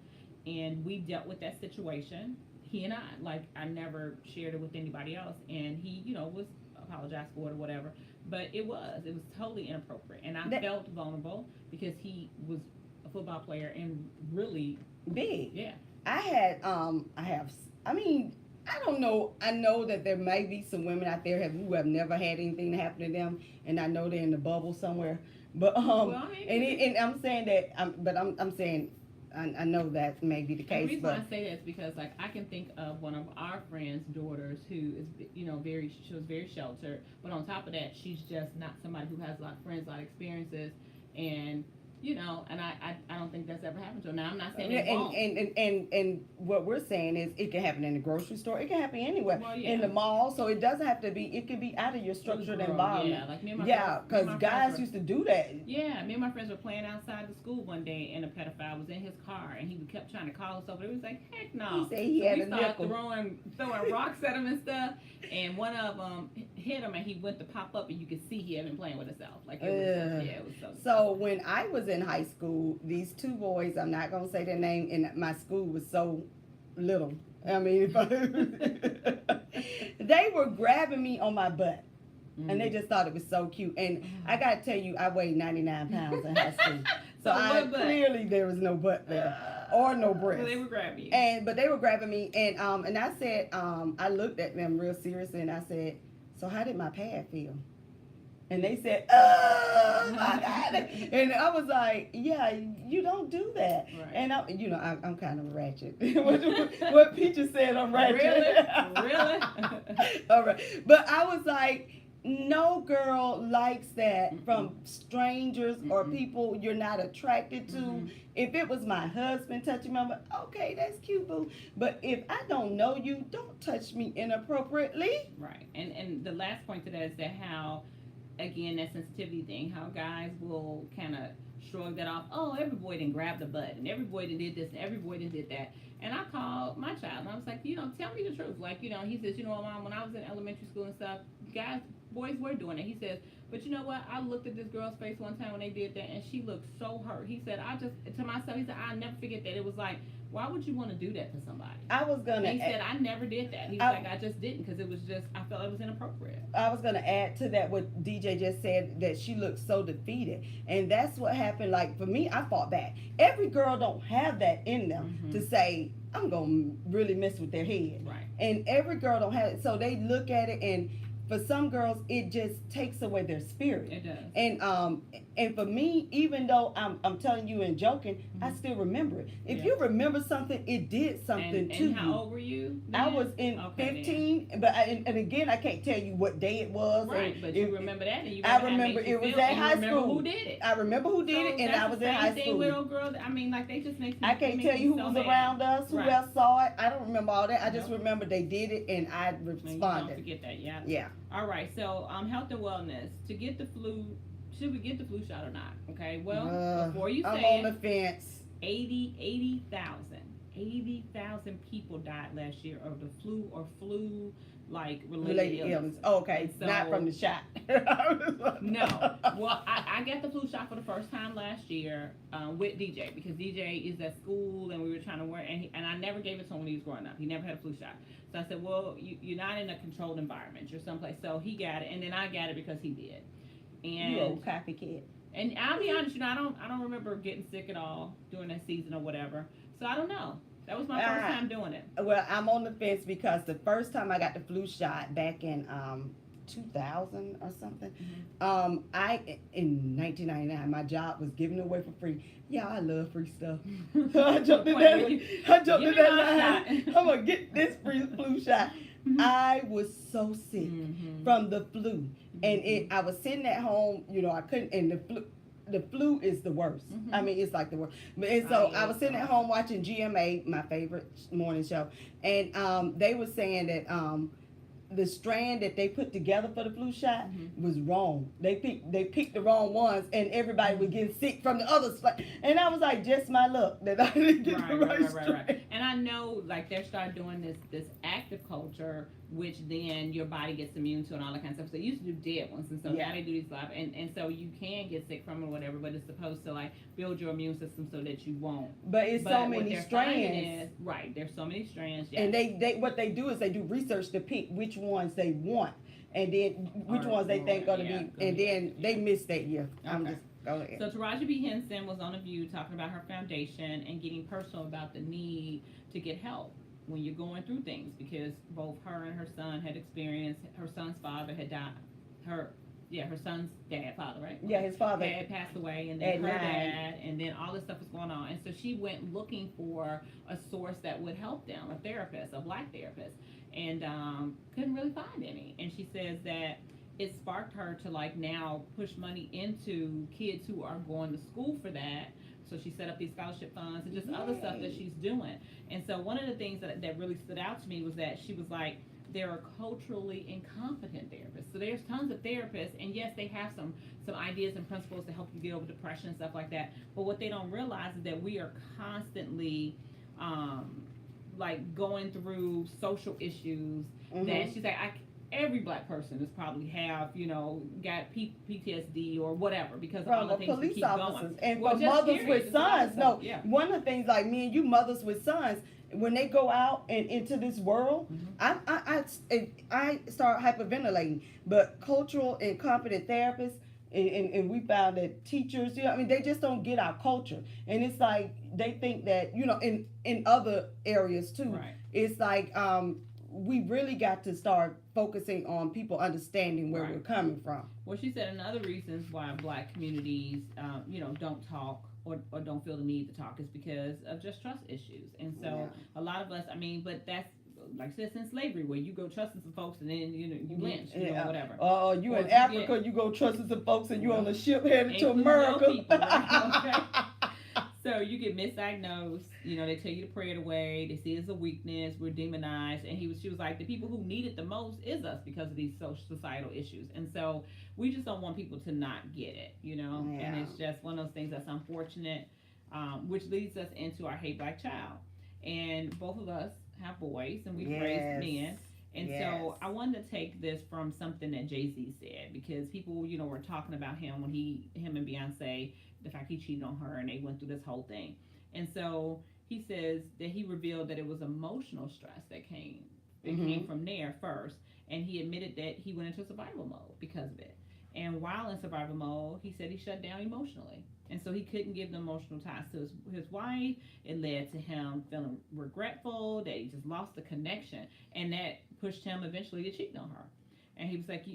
and we dealt with that situation. He and I never shared it with anybody else, and he, you know, was apologized for it or whatever, but it was totally inappropriate, and I felt vulnerable because he was a football player and really Big. yeah. I mean, I don't know. I know that there may be some women out there who have never had anything happen to them, and I know they're in the bubble somewhere. But Well, I mean, and I'm saying that, I'm saying I know that may be the the case, reason but I say that is because, like, I can think of one of our friends' daughters who is, you know, she was very sheltered, but on top of that, she's just not somebody who has a lot of friends, a lot of experiences, and you know, and I don't think that's ever happened to her. Now, I'm not saying it won't. and what we're saying is it can happen in the grocery store. It can happen anywhere. Well, yeah. In the mall. So it doesn't have to be. It can be out of your structured Girl, environment. yeah, like me and my Yeah, friends- me and because my guys friends were- used to do that. Yeah, me and my friends were playing outside the school one day, and a pedophile was in his car, and he kept trying to call us over. He was like, "Heck no!" He said he So had we a started nickel. throwing rocks at him and stuff, and one of them hit him, and he went to pop up, and you could see he had been playing with himself. Like, it was, yeah, it was so. So when I was in high school, these two boys, I'm not gonna say their name, and my school was so little. I mean, they were grabbing me on my butt. And they just thought it was so cute. And I gotta tell you, I weighed 99 pounds in high school. So what butt? clearly there was no butt there. Or no breast. So they were grabbing you. But they were grabbing me, and I said, I looked at them real seriously, and I said, so how did my pad feel? And they said, oh my God. And I was like, yeah, you don't do that. Right. And I'm kind of ratchet. what Peaches said, I'm ratchet. Really? All right. But I was like, no girl likes that from strangers or people you're not attracted to. If it was my husband touching me, I'm like, okay, that's cute, boo. But if I don't know you, don't touch me inappropriately. Right. And the last point to that is that how, again, that sensitivity thing, how guys will kind of shrug that off. Oh, every boy done grabbed the butt, and every boy done did this, and every boy done did that. And I called my child, and I was like, you know, tell me the truth. Like, you know, he says, you know what, Mom, when I was in elementary school and stuff, boys were doing it. He says, but you know what, I looked at this girl's face one time when they did that, and she looked so hurt. He said, to myself, he said, I'll never forget that. It was like, why would you want to do that to somebody? I was going to. He said, I never did that. He was like, I just didn't, because it was just, I felt it was inappropriate. I was going to add to that what DJ just said, that she looked so defeated. And that's what happened. Like, for me, I fought back. Every girl don't have that in them to say, I'm going to really mess with their head. Right. And every girl don't have it. So they look at it, and for some girls, it just takes away their spirit. It does. And for me, even though I'm telling you and joking, I still remember it. If you remember something, it did something to you. And how old were you then? I was in 15, then. But and again, I can't tell you what day it was. Right, but you remember that, and you I remember it was at high school. Who did it? I remember who did it, and I was in high school. With old girls, I mean, like they just make me. I can't tell you who was around us, who else saw it. I don't remember all that. I just remember they did it, and I responded. Don't forget that, yeah. Yeah. All right, so health and wellness. To get the flu, should we get the flu shot or not? Okay, well, before you say I'm on the fence. 80,000 people died last year of the flu or flu like related illness. Oh, okay, so, not from the shot. No. Well, I got the flu shot for the first time last year with DJ, because DJ is at school and we were trying to work, and I never gave it to him when he was growing up. He never had a flu shot. So I said, well, you're not in a controlled environment. You're someplace. So he got it, and then I got it because he did. And you old copycat. And I'll be honest, I don't remember getting sick at all during that season or whatever. So I don't know. That was my first time doing it. Well, I'm on the fence because the first time I got the flu shot back in 2000 or something, in 1999, my job was giving it away for free. Yeah, I love free stuff. I jumped in that. I'm gonna get this free flu shot. I was so sick from the flu, and I was sitting at home. I couldn't, and the flu is the worst. I mean, it's like the worst. And so I was sitting at home watching GMA, my favorite morning show, and they were saying that the strand that they put together for the flu shot was wrong. They picked the wrong ones, and everybody was getting sick from the other strand. And I was like, just my luck that I didn't get the right strand. Right. And I know, like, they start doing this active culture, which then your body gets immune to and all that kind of stuff. So they used to do dead ones, and so now they do these live, and so you can get sick from it or whatever, but it's supposed to like build your immune system so that you won't. But it's so many strands. There's so many strands. Yes. And they what they do is they do research to pick which ones they want, and then which ones they think are to be, and then they miss that year. Okay. I'm just go ahead. So Taraji B. Henson was on The View talking about her foundation and getting personal about the need to get help when you're going through things, because both her and her son had experienced, her son's father had died, her son's father, right? Yeah, his father had passed away, and then her dad, and then all this stuff was going on. And so she went looking for a source that would help them, a therapist, a black therapist, and couldn't really find any. And she says that it sparked her to like now push money into kids who are going to school for that. So she set up these scholarship funds and just other stuff that she's doing. And so one of the things that really stood out to me was that she was like, there are culturally incompetent therapists. So there's tons of therapists, and yes, they have some ideas and principles to help you get over depression and stuff like that. But what they don't realize is that we are constantly like going through social issues that she's like, every black person has probably have, got PTSD or whatever because of all the things we keep going. And for mothers with sons, one of the things like me and you mothers with sons, when they go out and into this world, I start hyperventilating. But cultural incompetent therapists, and we found that teachers, they just don't get our culture. And it's like they think that, in other areas too, it's like we really got to start focusing on people understanding where we're coming from. Well, she said another reasons why black communities, don't talk or don't feel the need to talk is because of just trust issues. And so a lot of us, but that's, like I said, since slavery, where you go trusting some folks and then, you lynch, whatever. You in Africa, you go trusting some folks and you on a ship headed to America. People, right? Okay. So you get misdiagnosed, they tell you to pray it away, they see it as a weakness, we're demonized, and she was like, the people who need it the most is us because of these societal issues. And so we just don't want people to not get it, and it's just one of those things that's unfortunate, which leads us into our Hey Black Child. And both of us have boys, and we've raised men. And so I wanted to take this from something that Jay-Z said, because people, were talking about him when him and Beyonce, the fact he cheated on her and they went through this whole thing. And so he says that he revealed that it was emotional stress that came from there first. And he admitted that he went into survival mode because of it. And while in survival mode, he said he shut down emotionally. And so he couldn't give the emotional ties to his wife. It led to him feeling regretful, that he just lost the connection. And that pushed him eventually to cheat on her. And he was like,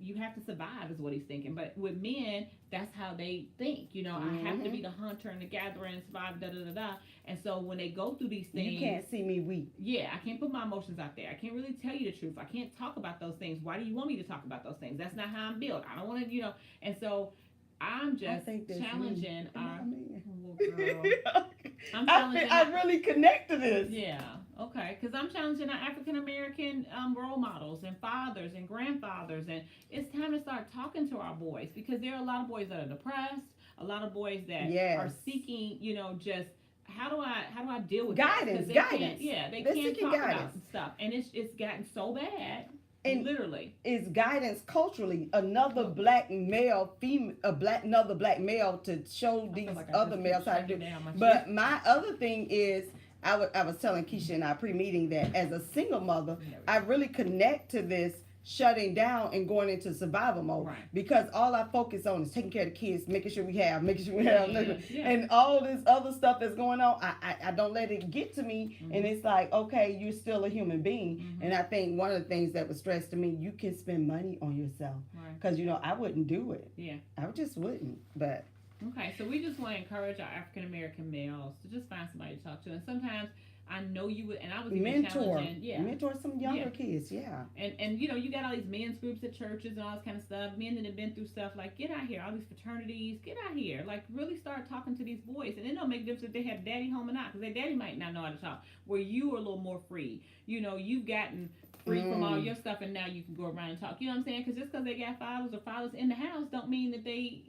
you have to survive is what he's thinking. But with men, that's how they think. I have to be the hunter and the gatherer and survive, da da da da. And so when they go through these things, you can't see me weak. Yeah, I can't put my emotions out there. I can't really tell you the truth. I can't talk about those things. Why do you want me to talk about those things? That's not how I'm built. I don't want to. And so I'm just challenging our little girl. I'm challenging. I really connect to this. Yeah. Okay. Because I'm challenging our African American role models and fathers and grandfathers, and it's time to start talking to our boys, because there are a lot of boys that are depressed, a lot of boys that are seeking, just how do I deal with guidance? Guidance. They can't talk about stuff, and it's gotten so bad. And literally, it's guidance culturally. Another black male, another black male to show these other males how to do. But my other thing is, I was telling Keisha in our pre-meeting that as a single mother, I really connect to this shutting down and going into survival mode, because all I focus on is taking care of the kids, making sure we have, and all this other stuff that's going on. I don't let it get to me, and it's like, okay, you're still a human being. And I think one of the things that was stressed to me, you can spend money on yourself, because I wouldn't do it. I just wouldn't. But okay, so we just want to encourage our African American males to just find somebody to talk to, and sometimes I know you would, and I was even mentor some younger kids, and you got all these men's groups at churches and all this kind of stuff, men that have been through stuff, like, get out here, all these fraternities, get out here, like, really start talking to these boys, and it don't make a difference if they have daddy home or not, because their daddy might not know how to talk, where you are a little more free, you've gotten free from all your stuff, and now you can go around and talk, you know what I'm saying, because just because they got fathers in the house don't mean that they,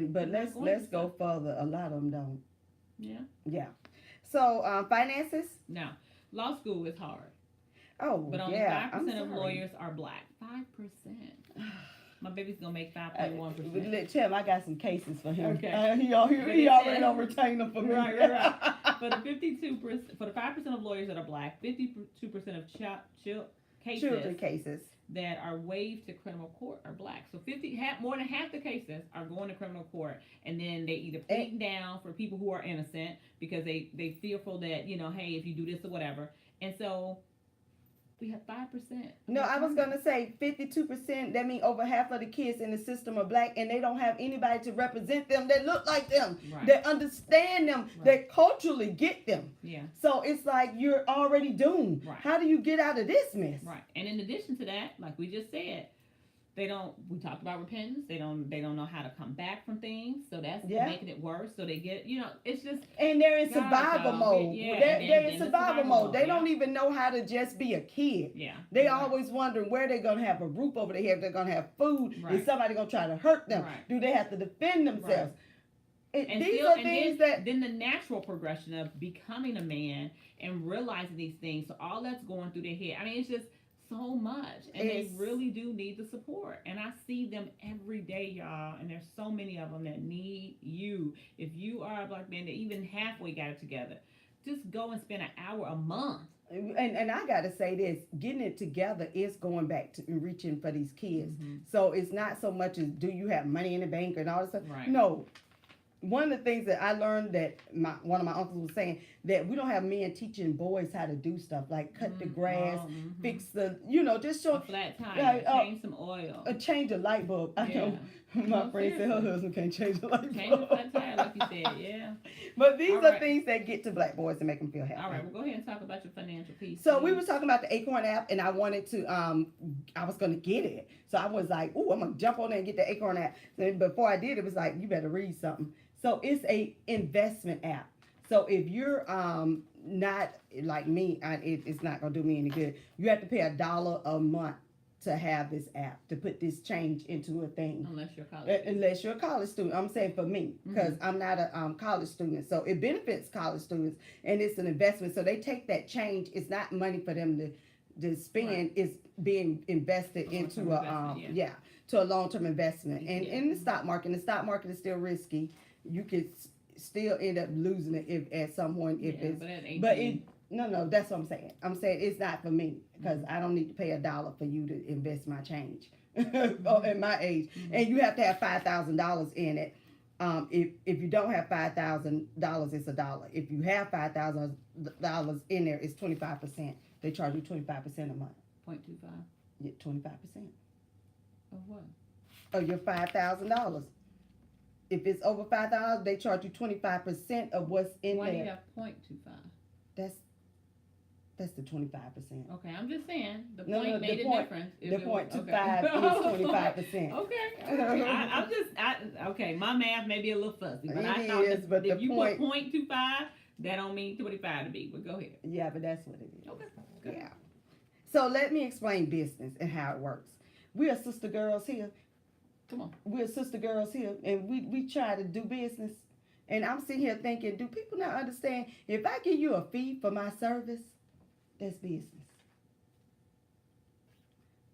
but let's go further, a lot of them don't. Yeah. So, finances? No. Law school is hard. Oh, but only 5% of lawyers are black. 5%. My baby's going to make 5.1%. Tell him I got some cases for him. Okay. He already don't retain them for me. Right. For the 5% of lawyers that are black, 52% of children cases that are waived to criminal court are black. So more than half the cases are going to criminal court, and then they either plead down for people who are innocent because they fearful that, hey, if you do this or whatever. And so we have 5%. No, I was going to say 52%. That means over half of the kids in the system are black, and they don't have anybody to represent them that look like them, that understand them, that culturally get them. Yeah. So it's like you're already doomed. Right. How do you get out of this mess? Right. And in addition to that, like we just said, we talked about repentance. They don't know how to come back from things. So that's making it worse. So they get, it's just. And they're in survival mode. They're in survival mode. They don't even know how to just be a kid. Yeah. They always wondering where they're going to have a roof over their head. They're going to have food. Is somebody going to try to hurt them? Do they have to defend themselves? Then the natural progression of becoming a man and realizing these things. So all that's going through their head. I mean, it's just so much, and they really do need the support, and I see them every day, y'all, and there's so many of them that need you. If you are a black man that even halfway got it together, just go and spend an hour a month. And I gotta say this, getting it together is going back to reaching for these kids. So it's not so much as do you have money in the bank and all this stuff. No. One of the things that I learned that one of my uncles was saying, that we don't have men teaching boys how to do stuff like cut the grass, fix the, just show a flat tire, change some oil, change a light bulb. I know my friend said her husband can't change the light bulb. Change a flat tire, like you said, But these are things that get to black boys and make them feel happy. All right, well, go ahead and talk about your financial piece. So we were talking about the Acorn app, and I wanted to, I was going to get it. So I was like, ooh, I'm going to jump on there and get the Acorn app. And before I did, it was like, you better read something. So it's a investment app. So if you're not like me, it's not going to do me any good. You have to pay $1 a month to have this app, to put this change into a thing. Unless you're a college student. I'm saying for me, because I'm not a college student. So it benefits college students, and it's an investment. So they take that change. It's not money for them to spend. It's being invested into to a long-term investment. And in the stock market is still risky. You could still end up losing it if at some point no, that's what I'm saying. I'm saying it's not for me, because I don't need to pay $1 for you to invest my change at my age. And you have to have $5,000 in it. If you don't have $5,000, it's $1. If you have $5,000 in there, it's 25%. They charge you 25% a month. 0.25. Yeah, 25% Of what? of your $5,000. If it's over $5,000, they charge you 25% of what's in Why do you there. have 0.25? That's the 25%. Okay, I'm just saying the No, point no, made the a point- difference. If The it was- 0.25 is 25%. Okay. Okay, my math may be a little fuzzy, but I It thought is, but if the you point- put 0.25, that don't mean 25 to me. But go ahead. Yeah, but that's what it is. Okay. Good. Yeah. So let me explain business and how it works. We are sister girls here. Come on. We're sister girls here, and we try to do business. And I'm sitting here thinking, do people not understand? If I give you a fee for my service, that's business.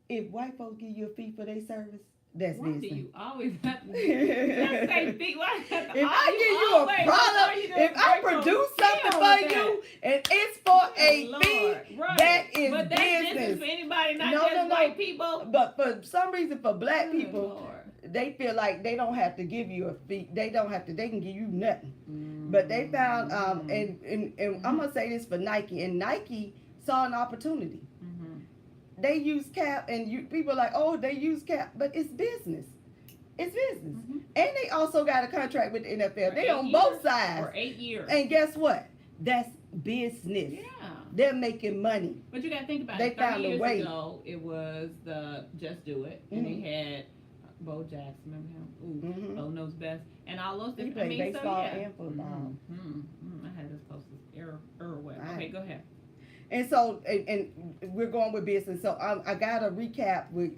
If white folks give you a fee for their service, that's Why business. do you always have to just say fee? Why you have to If I give you a always- product, why you doing if I break produce your something deal for with you and it's for a Lord, fee, right. that is but that's business business. for anybody, not No, just no, no. white people. But for some reason, for black Good people, Lord. they feel like they don't have to give you a fee. They don't have to. They can give you nothing. But they found, and I'm gonna say this for Nike, and Nike saw an opportunity. They use Cap, and people are like, oh, they use Cap, but it's business. It's business. And they also got a contract with the NFL. They on both sides. For 8 years. And guess what? That's business. Yeah. They're making money. But you got to think about They it. 30 found a years way. ago, it was the Just Do It, and they had Bo Jackson. Remember him? Ooh, Bo knows best, and all those He different. played baseball so, yeah. and football. I had this posted. Error. Okay, go ahead. And so, and we're going with business. So I got a recap with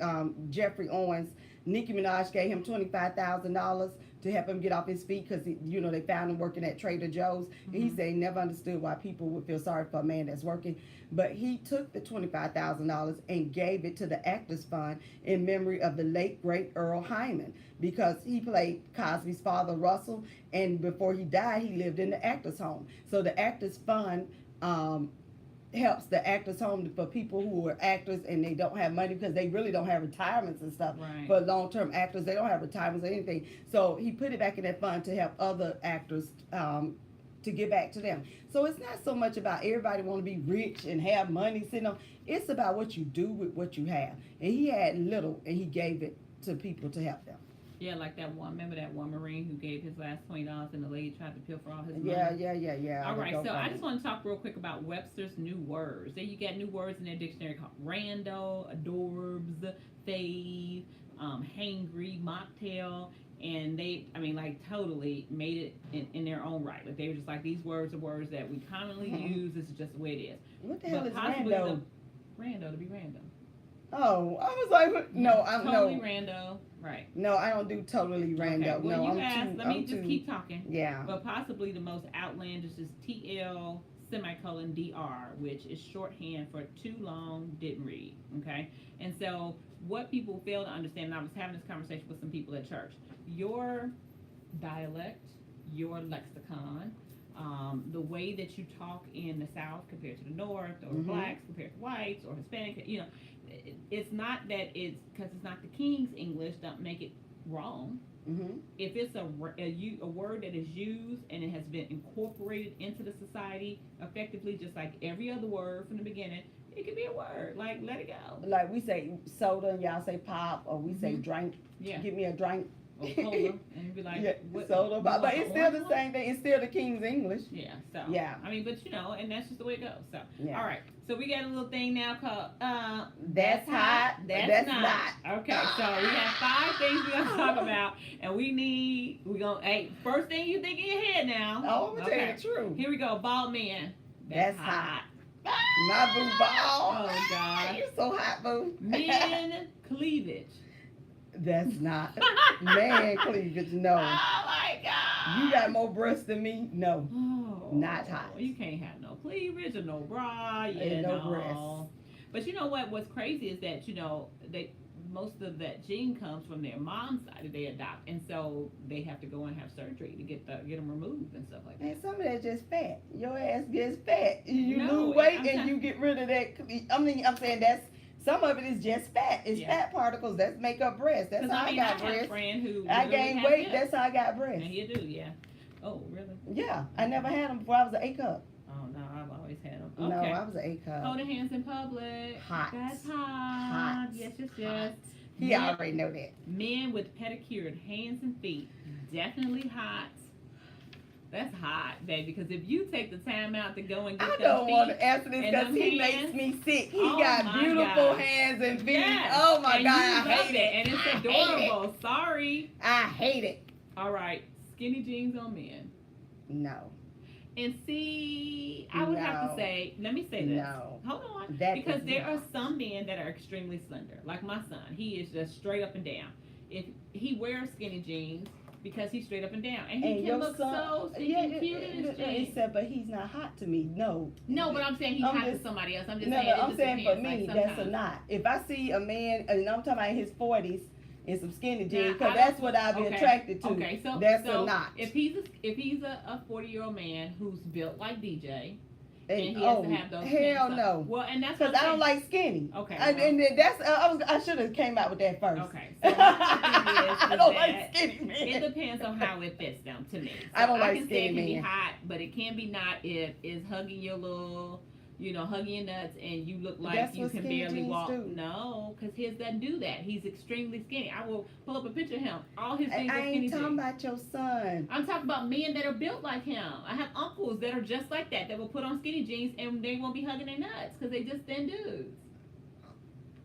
Jeffrey Owens. Nicki Minaj gave him $25,000 to help him get off his feet because, they found him working at Trader Joe's. And he said he never understood why people would feel sorry for a man that's working. But he took the $25,000 and gave it to the Actors Fund in memory of the late, great Earl Hyman, because he played Cosby's father, Russell, and before he died, he lived in the Actors Home. So the Actors Fund helps the Actors Home for people who are actors and they don't have money because they really don't have retirements and stuff. Right. For long-term actors, they don't have retirements or anything. So he put it back in that fund to help other actors to give back to them. So it's not so much about everybody want to be rich and have money sitting on. It's about what you do with what you have. And he had little and he gave it to people to help them. Yeah, like that one. Remember that one Marine who gave his last $20 and the lady tried to pilfer all his money? Yeah. All right, so I just want to talk real quick about Webster's new words. There you got new words in their dictionary called rando, adorbs, fave, hangry, mocktail, and they, totally made it in their own right. Like they were just like, these words are words that we commonly use. This is just the way it is. What the hell But is possibly rando? Rando to be random. Oh, I was like, no, I'm totally no. rando. Right. No, I don't do totally rando. Okay. Well, no, you I'm asked. too, Let me I'm just too, keep talking. Yeah. But possibly the most outlandish is TL semicolon DR, which is shorthand for too long, didn't read. Okay. And so what people fail to understand, and I was having this conversation with some people at church, your dialect, your lexicon, the way that you talk in the South compared to the North, or blacks compared to whites, or Hispanic, it's not that it's because it's not the King's English, don't make it wrong. If it's a word that is used and it has been incorporated into the society effectively, just like every other word from the beginning, it could be a word. Like, let it go. Like we say soda and y'all say pop, or we say drink. Yeah. Give me a drink. Or cola, and be like, what, soda, but like it's still the same thing. It's still the King's English. Yeah. So. Yeah. But and that's just the way it goes. So. Yeah. All right. So we got a little thing now called That's hot. That's not. Okay. So we have 5 things we're gonna talk about, and first thing you think in your head now. Oh, I'm gonna tell you the truth. Here we go. Bald man. That's hot. My boo ball. Oh God. You're so hot, boo. Men cleavage. That's not man cleavage. No. Oh my God. You got more breasts than me. No. Oh, Not hot. You can't have no cleavage or no bra. And no breasts. But you know what? What's crazy is that most of that gene comes from their mom's side that they adopt, and so they have to go and have surgery to get them removed and stuff like that. And some of that's just fat. Your ass gets fat. You No, lose weight I'm and not- you get rid of that. I'm saying some of it is just fat. It's fat particles that make up breasts. That's how I got had a breasts. friend who I literally gained had weight. them. That's how I got breasts. And you do, yeah. Oh, really? Yeah, I never had them before I was an A cup. Oh no, I've always always had them. No, Okay. I was an A cup. Holding hands in public. Hot. That's hot. Hot. Yes, yes, Hot. yes. He Men- already know that. Men with pedicured hands and feet. Definitely hot. That's hot, baby. Because if you take the time out to go and get I them don't feet, want to answer this and because them he hands. makes me sick. He Oh got my beautiful God. hands and feet. Yes. Oh my and God, you I love hate it, it. and it's I hate adorable. Sorry. I hate it. All right, skinny jeans on men. No. And see, I would have to No. say, let me say this. No. Hold on. That Because is there are not. some men that are extremely slender. Like my son. He is just straight up and down. If he wears skinny jeans because he's straight up and down. And he And can your look son, so stinking yeah, cute in his jeans. except, but he's not hot to me. No. No, but I'm saying he's I'm hot to just- somebody else. I'm just No, saying no, it I'm just saying for depends. me, Like, that's a sometimes. not. If I see a man, and I'm talking about in his 40s, in some skinny jeans, Now, because I that's don't- what I'd be okay, attracted to. Okay, so That's so a not. If he's a 40-year-old man who's built like DJ, and And, he has to have those hell pants up. no. Well, and that's Because what I I'm don't like skinny. Okay, And, well. and then that's I should have came out with that first. Okay, so my thing is I don't that like skinny men. it depends on how it fits them to me. So I don't like can say skinny it can be men. hot, but it can be not if it's hugging your little, hugging your nuts, and you look like That's you what can skinny barely jeans walk. do. No, because his doesn't do that. He's extremely skinny. I will pull up a picture of him. All his things I are skinny ain't talking jeans. about your son. I'm talking about men that are built like him. I have uncles that are just like that will put on skinny jeans and they won't be hugging their nuts because they just thin dudes.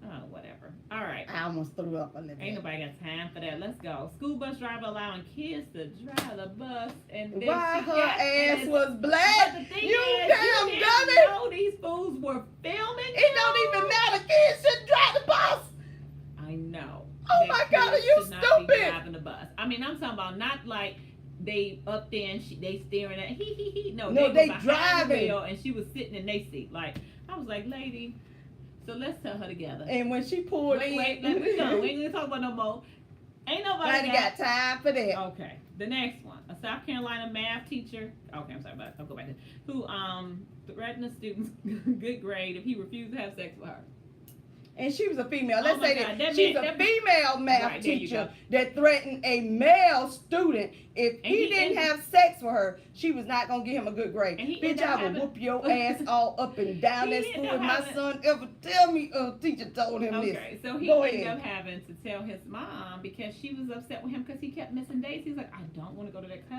Oh, whatever. All right. I almost threw up a little Ain't bit. nobody got time for that. Let's go. School bus driver allowing kids to drive the bus, and then Why she her got ass this- was black? But the thing You is, damn you dummy! didn't know these fools were filming. It don't even matter. Kids should drive the bus. I know. Oh that my God, are kids you should not be stupid? driving the bus. I mean, I'm talking about not like they up there and they staring at he. No, No, they they were behind driving. the wheel and she was sitting in their seat. Like I was like, lady. So let's tell her together. And when she pulled in, Wait, let me go. We ain't gonna talk about no more. Ain't nobody nobody got time for that. Okay, the next one, a South Carolina math teacher. Okay, I'm sorry, but I'll go back to who threatened a student's good grade if he refused to have sex with her. And she was a female. Let's my say God, that she's that a meant- female math Right, there you teacher go. that threatened a male student. If And he he didn't ended- have sex with her, she was not gonna give him a good grade. And he Bitch, ended up I would having- whoop your ass all up and down He that ended school. up If my having- son ever tell me a teacher told him this. Okay, so he Go ended ahead. up having to tell his mom because she was upset with him because he kept missing dates. He's like, I don't want to go to that class.